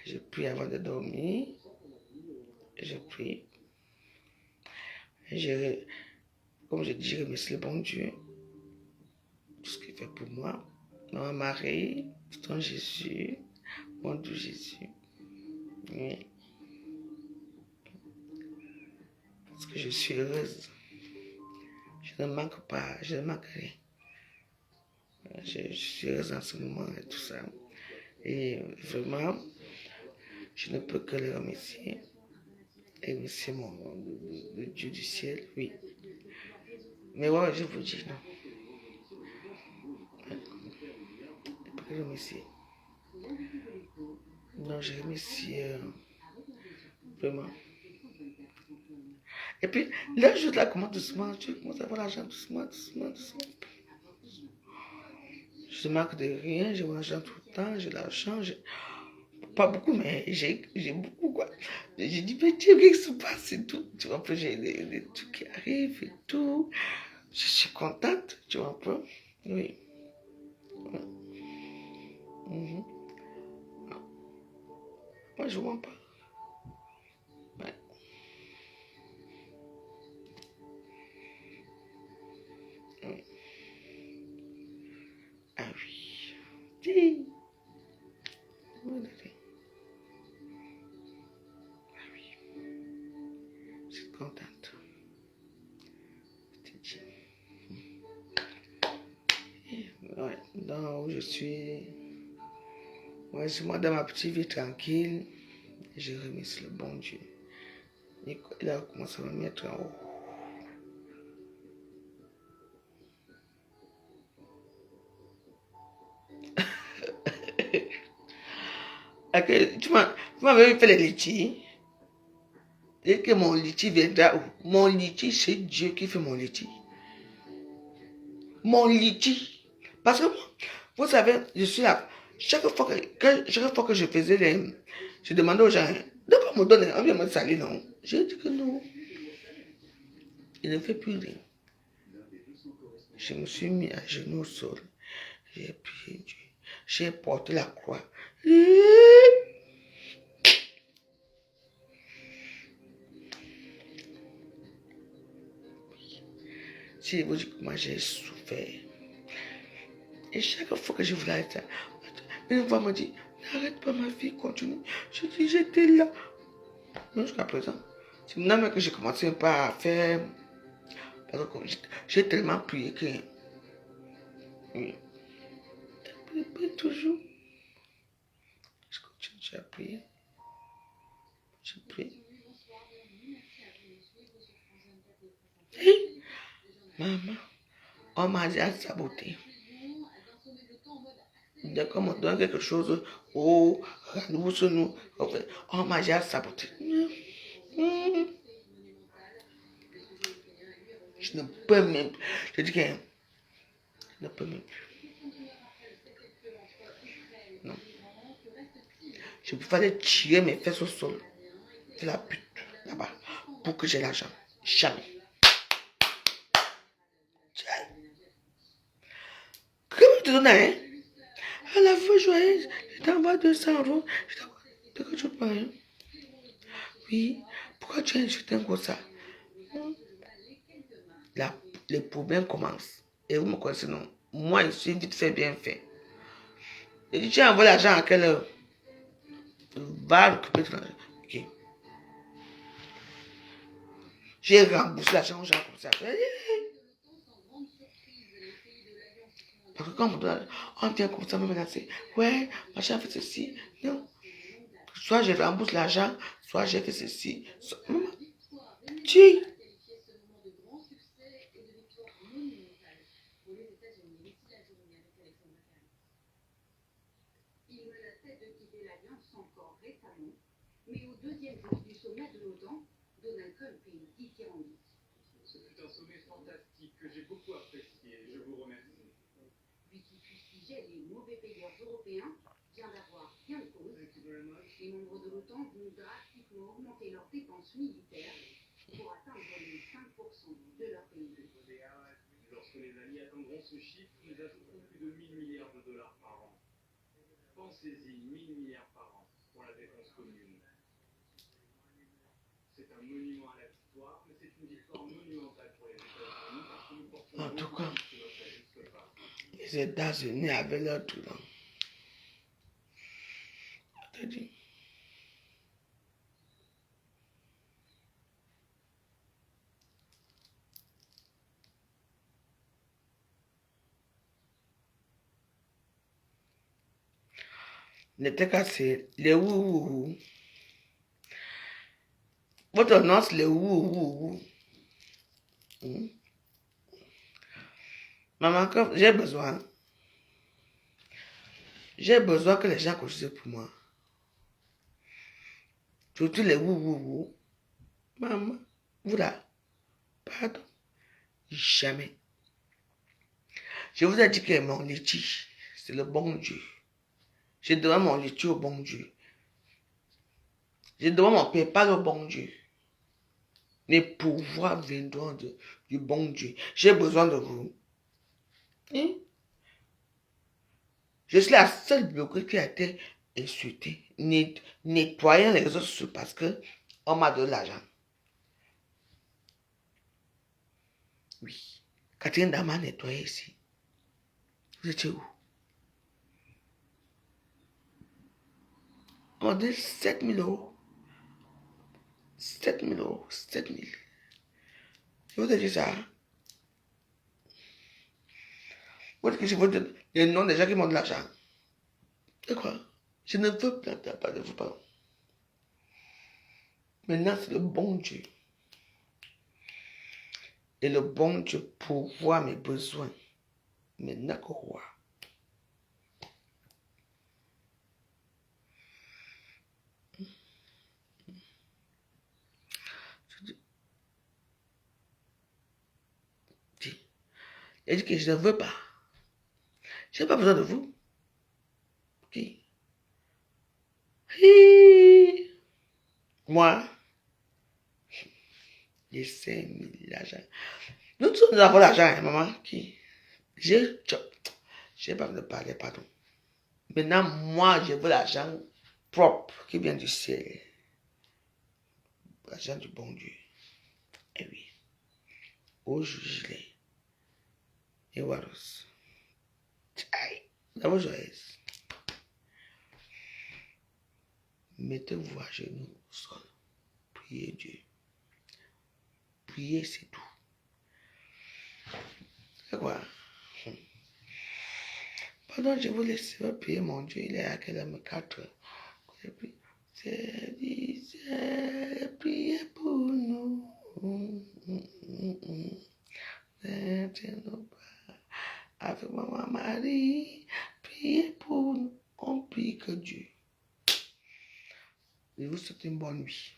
Je prie avant de dormir. Je prie. Comme je dis, je remercie le bon Dieu. Tout ce qu'il fait pour moi. Maman Marie, ton Jésus, mon doux Jésus. Oui. Parce que je suis heureuse. Je ne manque pas, je ne manque rien. Je suis heureuse en ce moment et tout ça. Et vraiment, je ne peux que le remercier. Et remercier le Dieu du ciel, oui. Mais ouais, je vous dis non. Je ne peux que le remercier. Non, je remercie vraiment. Et puis, là, je là, comment doucement, je commence à avoir l'argent doucement. Je ne manque de rien, j'ai mon argent tout le temps, j'ai l'argent, pas beaucoup, mais j'ai beaucoup, quoi. J'ai dit, mais Dieu, qu'est-ce qui se passe et tout. Tu vois un peu, j'ai les trucs qui arrivent et tout. Je suis contente, tu vois un peu. Oui. Moi, je ne mens pas. Ouais. Oui. Ah oui. Si. Ah oui. Je suis contente. je suis. Moi, je suis dans ma petite vie tranquille. J'ai remis sur le bon Dieu. Il a commencé à me mettre en haut. Ok, tu m'avais fait les litchis. Dès que mon litchi viendra, mon litchi, c'est Dieu qui fait mon litchi. Mon litchi. Parce que, vous savez, je suis là. Chaque fois que je faisais les. Je demandais aux gens de ne pas me donner, on vient me salir, non. J'ai dit que non. Il ne fait plus rien. Je me suis mis à genoux au sol. J'ai prié Dieu. J'ai porté la croix. Si vous dites comment j'ai souffert. Et chaque fois que je voulais arrêter, une fois me dit, n'arrête pas ma vie, continue. Je dis, j'étais là. Mais jusqu'à présent, c'est maintenant que j'ai commencé pas à faire. Parce que j'ai tellement prié que. Oui. Je prie toujours. Je continue à prier. Je prie. Hey, maman, on m'a dit à saboter. Dès qu'on me donne quelque chose, oh, nous, on m'a dit à saboter. Je ne peux même. Je dis que je ne peux même plus. Non. Je fallait tirer mes fesses au sol. C'est la pute là-bas. Pour que j'ai l'argent. Jamais. Comment tu donnes, hein? À la fois joyeuse, je t'envoie 200 euros. Je t'envoie. De quoi tu parles? Oui. Pourquoi tu as insulté comme ça? Là, les problèmes commencent. Et vous me connaissez, non? Moi, je suis vite fait, bien fait. Et tu as envoyé l'argent à quelle heure? Va récupérer ton argent. Ok. J'ai remboursé l'argent aux gens comme ça. Parce que quand on vient comme ça me menacer. Ouais, machin fait ceci. Non. Soit je rembourse l'argent, soit j'ai fait ceci. Tu. Mais au deuxième jour du sommet de l'OTAN, Donald Trump fait une dithyrambique. Ce fut un sommet fantastique que j'ai beaucoup apprécié. Je vous remercie. Lui qui fustigeait les mauvais payeurs européens vient d'avoir gain de cause. Les membres de l'OTAN vont drastiquement augmenter leurs dépenses militaires pour atteindre les 5% de leur PIB. Lorsque les alliés atteindront ce chiffre, nous ajouterons plus de 1000 milliards de dollars par an. Pensez-y, 1000 milliards par an pour la défense commune. C'est un monument à la victoire, mais c'est une victoire monumentale pour les États-Unis parce que nous portons En tout cas, jusque pas. les États-Unis avaient leur tout là. Je te dis. N'était cassé. Les ouh. Votre nom, c'est les ouh. Maman, quand j'ai besoin que les gens cotisent pour moi. Surtout les ouh. Maman, vous là, pardon. Jamais. Je vous ai dit que mon litige, c'est le bon Dieu. Je demande mon litige au bon Dieu. Je demande mon PayPal au bon Dieu. Les pouvoirs viendront du bon Dieu. J'ai besoin de vous. Hein? Je suis la seule bureaucrate qui a été insultée, nettoyant les réseaux sociaux parce que on m'a donné l'argent. Oui. Catherine Dama a nettoyé ici. Vous étiez où? On m'a donné 7000 euros. 7000 euros. 7000. Je vous ai dit ça. Votre que je vous donne Les noms des gens qui m'ont de l'argent. C'est quoi? Je ne veux pas de vous parler. Maintenant, c'est le bon Dieu. Et le bon Dieu pourvoit mes besoins. Maintenant que roi. Il dit que je ne veux pas. Je n'ai pas besoin de vous. Qui? Moi, j'ai 5 000 l'argent. Nous tous, nous avons l'argent, hein, maman. Qui? Je n'ai pas besoin de parler, pardon. Maintenant, moi, je veux l'argent propre qui vient du ciel. L'argent du bon Dieu. Eh oui. Au juge-les. Et voilà. Aïe. D'abord, joyeuse. Mettez-vous à genoux au sol. Priez Dieu. Priez, c'est tout. C'est quoi? Pardon, je vous laisse prier, mon Dieu. Il est à quelle heure? 4 heures. Priez pour nous. Avec maman Marie, priez pour nous. On prie que Dieu. Je vous souhaite une bonne nuit.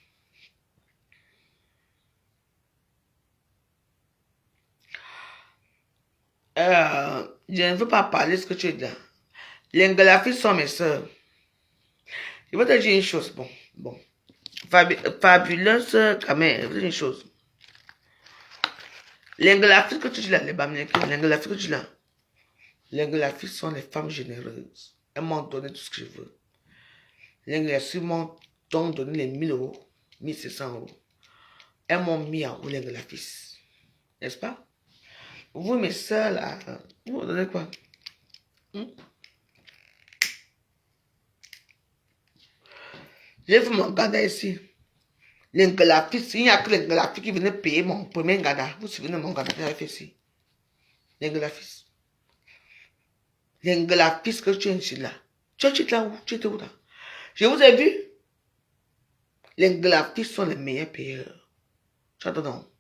Je ne veux pas parler de ce que tu es là. Les Ngalafis sont mes soeurs. Je vais te dire une chose. Bon. Fabuleuse quand même. Je vais te dire une chose. Les Ngalafis que tu dis là, les Bamilekis, les Ngalafis que tu dis là, les Ngalafis sont les femmes généreuses. Elles m'ont donné tout ce que je veux. Les Ngalafis m'ont donné les 1000 euros, 1700 euros. Elles m'ont mis en haut les Ngalafis. N'est-ce pas? Vous, mes soeurs, là, vous me donnez quoi? J'ai fait mon gada ici. Les Ngalafis, il n'y a que les Ngalafis qui venaient payer mon premier gada. Vous souvenez de mon gada que j'avais fait ici? Les Ngalafis. Les Ngalafis que tu es ici là. Tu es là où? Tu étais où là? Je vous ai vu. Les Ngalafis sont les meilleurs payeurs. Tu entends non?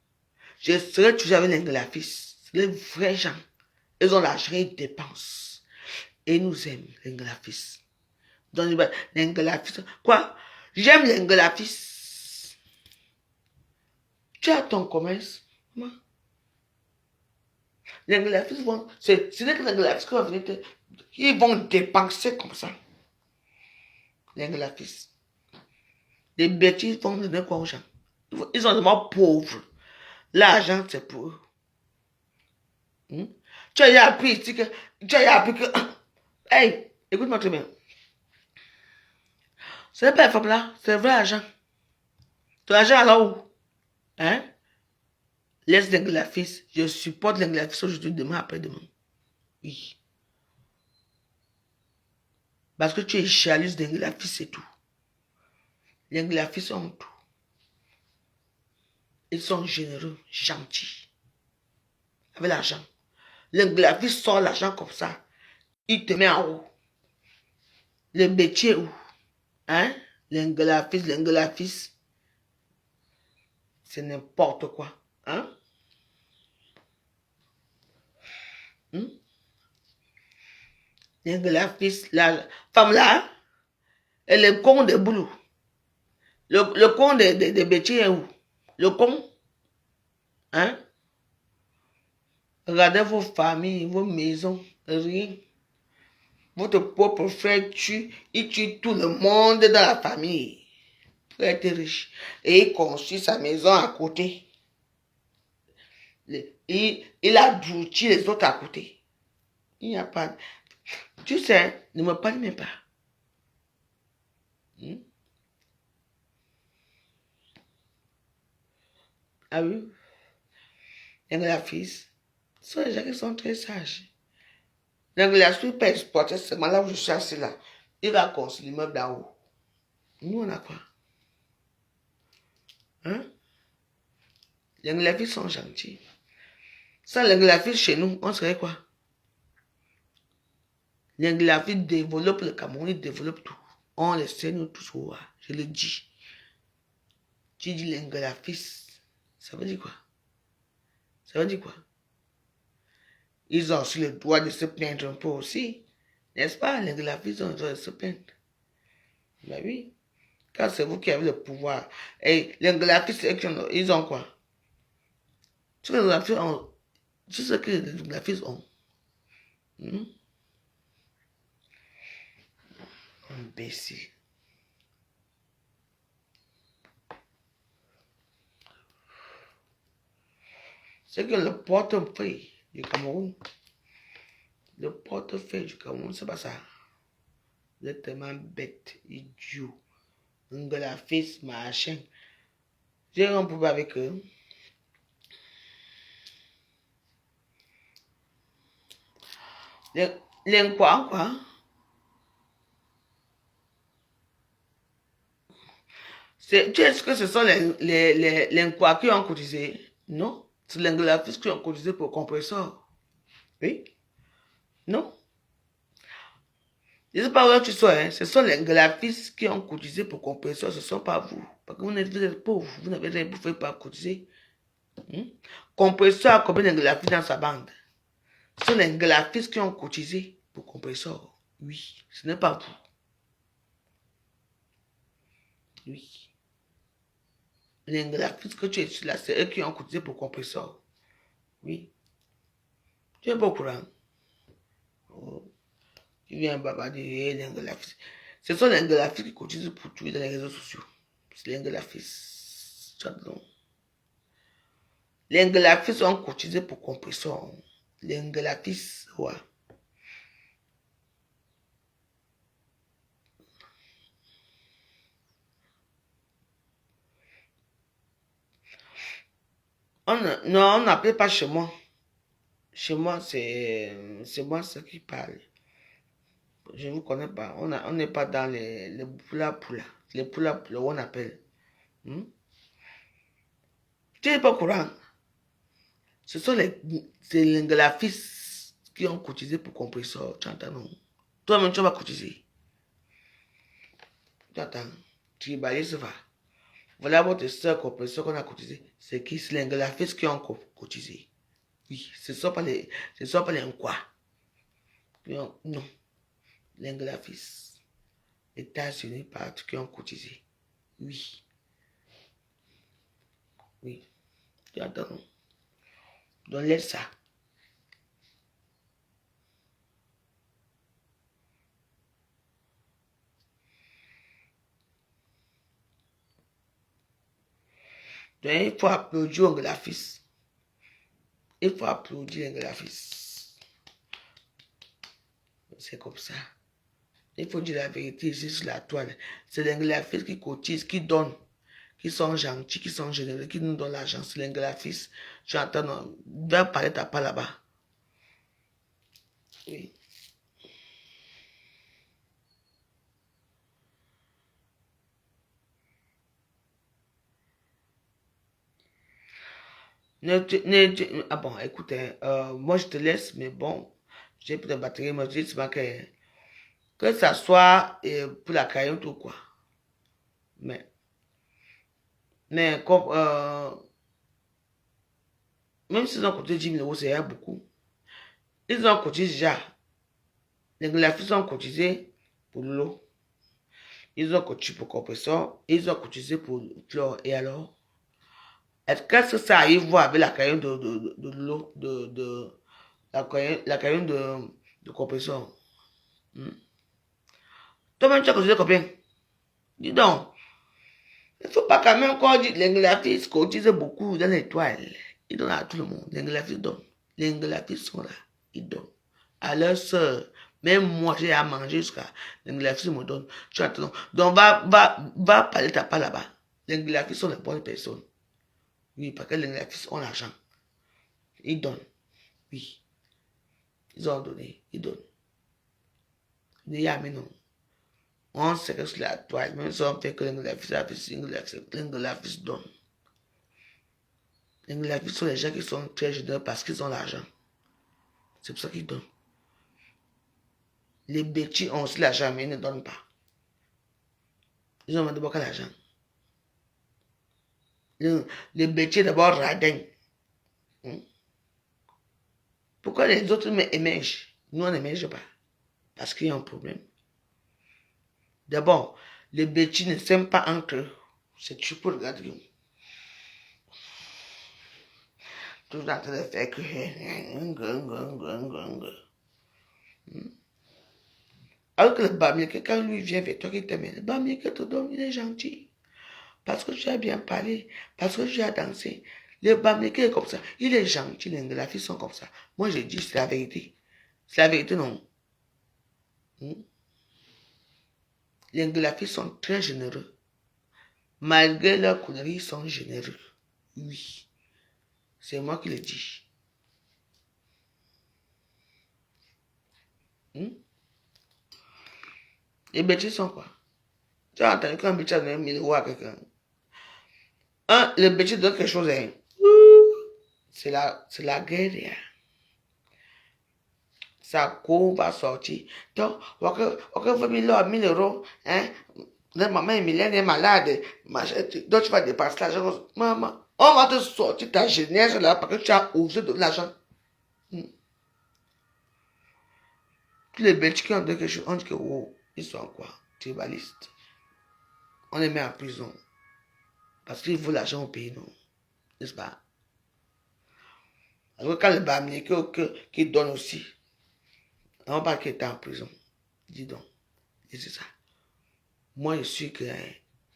Je serai toujours avec les Ngalafis. Les vrais gens. Ils ont l'argent, ils dépensent. Et ils nous aiment, les Ngalafis. Donc, les Ngalafis. Quoi? J'aime les Ngalafis. Tu as ton commerce. Moi. Les Ngalafis vont. Ce n'est que les Ngalafis qui vont venir. Ils vont dépenser comme ça. Les Ngalafis. Les bêtises vont donner quoi aux gens? Ils sont vraiment pauvres. L'argent, c'est pour eux. Tu as appris ici que. Tu as appris que. Hey, écoute-moi très bien. Ce n'est pas la femme là, c'est vrai argent. Ton argent alors où? Hein? Laisse l'Ngalafis. Je supporte l'Ngalafis aujourd'hui, demain, après-demain. Oui. Parce que tu es jalouse d'Ngalafis, c'est tout. Les Ngalafis ont tout. Ils sont généreux, gentils. Avec l'argent. L'Ngalafis sort l'argent comme ça. Il te met en haut. Le métier où? Hein? L'Ngalafis. C'est n'importe quoi. Hein? L'Ngalafis, la femme là, elle est con de boulot. Le con des métiers est où? Le con? Hein? Regardez vos familles, vos maisons, rien. Votre propre frère il tue tout le monde dans la famille. Pour être riche. Et il construit sa maison à côté. Il abrutit les autres à côté. Il n'y a pas. Tu sais, ne me parle même pas. Ah oui? Les Ngalafis sont des gens qui sont très sages. L'Ngalafis peut exporter seulement là où je suis assis là. Il va construire l'immeuble d'en haut. Nous, on a quoi? Hein? Les Ngalafis sont gentils. Sans les Ngalafis chez nous, on serait quoi? L'Inglafis développe le Cameroun, il développe tout. On le sait, nous tous, je le dis. Tu dis l'Inglafis, ça veut dire quoi? Ça veut dire quoi? Ils ont aussi le droit de se plaindre un peu aussi. N'est-ce pas? L'Inglafis ont le droit de se plaindre. Ben oui. Quand c'est vous qui avez le pouvoir. Et l'Inglafis, ils ont quoi? Tu sais ce que les Inglafis ont? Imbécile. C'est que le portefeuille du Cameroun, le portefeuille du Cameroun, c'est pas ça. Vous êtes tellement bête, idiot. Inglafis, machin. J'ai un problème avec eux. Les quoi? Tu sais que ce sont les quoi qui ont cotisé? Non. C'est l'Inglafis qui ont cotisé pour compresseur. Oui? Non? Je ne sais pas où tu sois, hein. Ce sont les Inglafis qui ont cotisé pour compresseur, ce ne sont pas vous. Parce que vous êtes pauvres, vous n'avez rien bouffé par cotiser. Compresseur a combien d'Inglafis dans sa bande? Ce sont les Inglafis qui ont cotisé pour compresseur. Oui, ce n'est pas vous. Oui. Les Inglafis que tu es là, c'est eux qui ont cotisé pour compresseur. Oui. Tu n'es pas au courant. Oh. Tu viens babader les Inglafis. Ce sont les Inglafis qui cotisent pour tout dans les réseaux sociaux. C'est les Inglafis. Les Inglafis ont cotisé pour compresseur. Les Inglafis, ouais. Non, on n'appelle pas chez moi. Chez moi, c'est moi ce qui parle. Je ne vous connais pas. On n'est pas dans les poula. Les poula, on appelle. Tu n'es pas au courant. Ce sont les Inglafis qui ont cotisé pour compresseur. Tu entends, non? Toi-même, tu vas cotiser. Tu entends? Tu y bailles, ça va. Voilà votre soeur compresseur qu'on a cotisé. C'est qui? C'est les Inglafis qui ont cotisé. Oui, ce ne sont pas les quoi. Non, les Inglafis. États-Unis, partout qui ont cotisé. Oui. Oui. Tu entends, non? Donc laisse ça. Donc il faut applaudir Inglafis. Il faut applaudir Inglafis. C'est comme ça. Il faut dire la vérité ici sur la toile. C'est l'Inglafis qui cotise, qui donne, qui sont gentils, qui sont généreux, qui nous donnent l'argent. C'est l'Inglafis. Tu entends, non? Va parler ta part là-bas. Oui. Ah bon, écoute, moi je te laisse, mais bon, j'ai plus de batterie, moi je dis que ça soit pour la caillou ou quoi. Mais comme, même s'ils ont cotisé 10 000 euros, c'est beaucoup. Ils ont cotisé déjà. Les filles ont cotisé pour l'eau. Ils ont cotisé pour compresseur. Ils ont cotisé pour flore. Et alors? Qu'est-ce que ça arrive voir avec la caillou de l'eau, la caillou de compresseur? Toi-même, tu as cotisé combien? Dis donc. Il ne faut pas quand même qu'on dise les Inglafis cotisent beaucoup dans les toiles. Ils donnent à tout le monde. Les Inglafis donnent. Les Inglafis sont là. Ils donnent. À leur soeur. Même moi, j'ai à manger jusqu'à l'Inglafis me donne. Tu attends. Donc, va parler ta part là-bas. Les Inglafis sont les bonnes personnes. Oui, parce que les Inglafis ont l'argent. Ils donnent. Oui. Ils ont donné. Ils donnent. Il y a mais non. On sait sur la toile, même si on fait que l'Inglafis donne. Les Inglafis sont les gens qui sont très généreux parce qu'ils ont l'argent. C'est pour ça qu'ils donnent. Les bêtis ont aussi l'argent, mais ils ne donnent pas. Ils ont d'abord l'argent. Les bêtis d'abord radin. Pourquoi les autres émergent? Nous, on n'émerge pas. Parce qu'il y a un problème. D'abord, les bêtis ne s'aiment pas entre eux. C'est tu peux regarder. Toujours en train de faire que... Alors que le Bamileke, quand lui vient vers toi, il t'aime. Le Bamileke te donne, il est gentil. Parce que tu as bien parlé. Parce que tu as dansé. Le Bamileke est comme ça. Il est gentil. Les Ngolafis sont comme ça. Moi, je dis, c'est la vérité. C'est la vérité, non. Les Ngolafis sont très généreux. Malgré leur connerie, ils sont généreux. Oui. C'est moi qui le dis. Les bêtises sont quoi? Tu as entendu qu'un bêtise donne 1000 euros à quelqu'un? Le bêtise donne quelque chose. Hein? C'est la guerre. Ça court, va sortir. Donc, on veut 1000 euros. Hein? Maman est malade. Donc, tu vas dépasser l'argent. Maman, on va te sortir ta jeunesse là parce que tu as osé de l'argent. Tous les bêtises qui ont dit quelque chose, on dit que ils sont quoi? Tribalistes. On les met en prison. Parce qu'ils veulent l'argent au pays, non? N'est-ce pas? Alors quand le Bamileke qui donne aussi, on parle qu'il était en prison. Dis donc. Et c'est ça. Moi, je suis que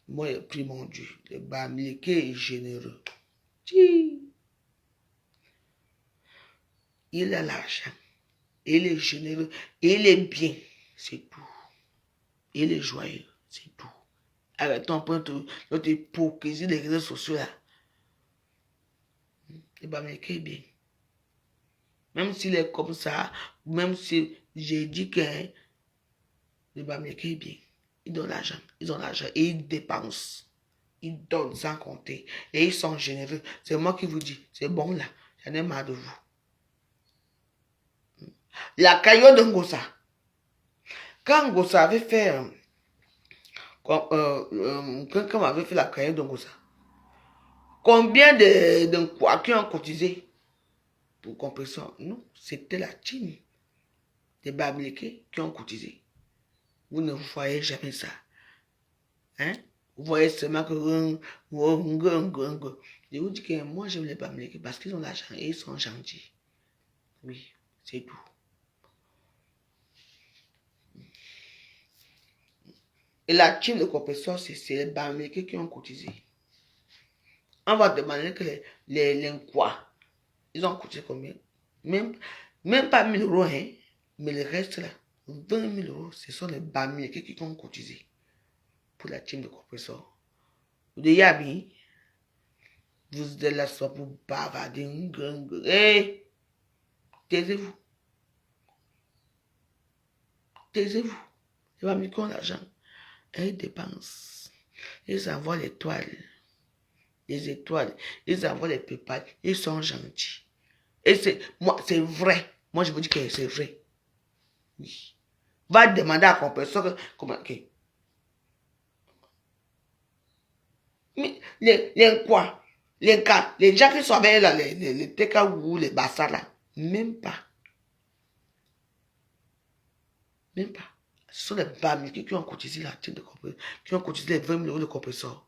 moi, j'ai pris mon Dieu. Le Bamileke est généreux. Il a l'argent. Il est généreux. Il est bien. C'est tout. Il est joyeux. C'est tout. Arrêtons un peu notre hypocrisie des réseaux sociaux là. Le Bamileke est bien. Même s'il est comme ça, même si j'ai dit que le Bamileke est bien. Ils donnent l'argent. Ils ont l'argent et ils dépensent. Ils donnent sans compter. Et ils sont généreux. C'est moi qui vous dis. C'est bon là. J'en ai marre de vous. La caillou de Ngossa. Quand Ngossa avait fait... quelqu'un m'avait fait la caillou de Ngossa. Combien de quoi qui ont cotisé pour compression? Non, c'était la team des Bamileke qui ont cotisé. Vous ne voyez jamais ça. Hein? Vous voyez seulement que... Je vous dis que moi j'aime les Bamileke parce qu'ils ont l'argent et ils sont gentils. Oui, c'est tout. Et la team de compression, c'est les Bamileke qui ont cotisé. On va demander que les quoi? Ils ont cotisé combien? Même pas 1000 euros, hein? Mais le reste là, 20 000 euros, ce sont les Bamileke qui ont cotisé pour la team de compresseur. Vous dites, Yabi, vous êtes là soit pour bavarder. Hé! Taisez-vous. Taisez-vous. Les Bamileke ont l'argent. Ils dépensent. Ils envoient les toiles. Les étoiles. Ils envoient les pépites. Ils sont gentils. Et c'est vrai. Moi, je vous dis que c'est vrai. Oui. Va demander à compresseur comment. Mais les quoi? Les gars, les gens qui sont avec là, les TK ou les Bassa là, même pas. Même pas. Ce sont les Bamileke qui ont cotisé la team de compresseur, qui ont cotisé les 20 000 euros de compresseur.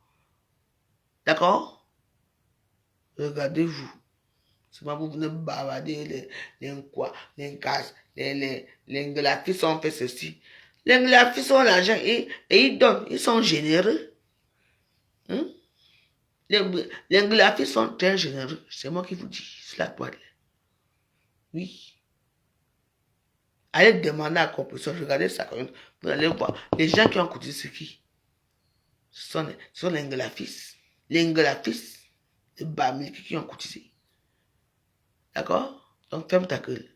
D'accord? Regardez-vous. C'est pas vous venez bavarder les quoi, les gaz, les Ngolafis ont fait ceci. Les Ngolafis ont l'argent et ils donnent, ils sont généreux. Hein? Les Ngolafis sont très généreux. C'est moi qui vous dis, c'est la toile. Oui. Allez demander à compresseur, regardez ça quand même. Vous allez voir. Les gens qui ont cotisé ce qui? Ce sont les Ngolafis. Les Ngolafis, les Bamileke qui ont cotisé. D'accord? Donc ferme ta gueule.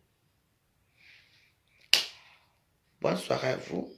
Bonne soirée à vous.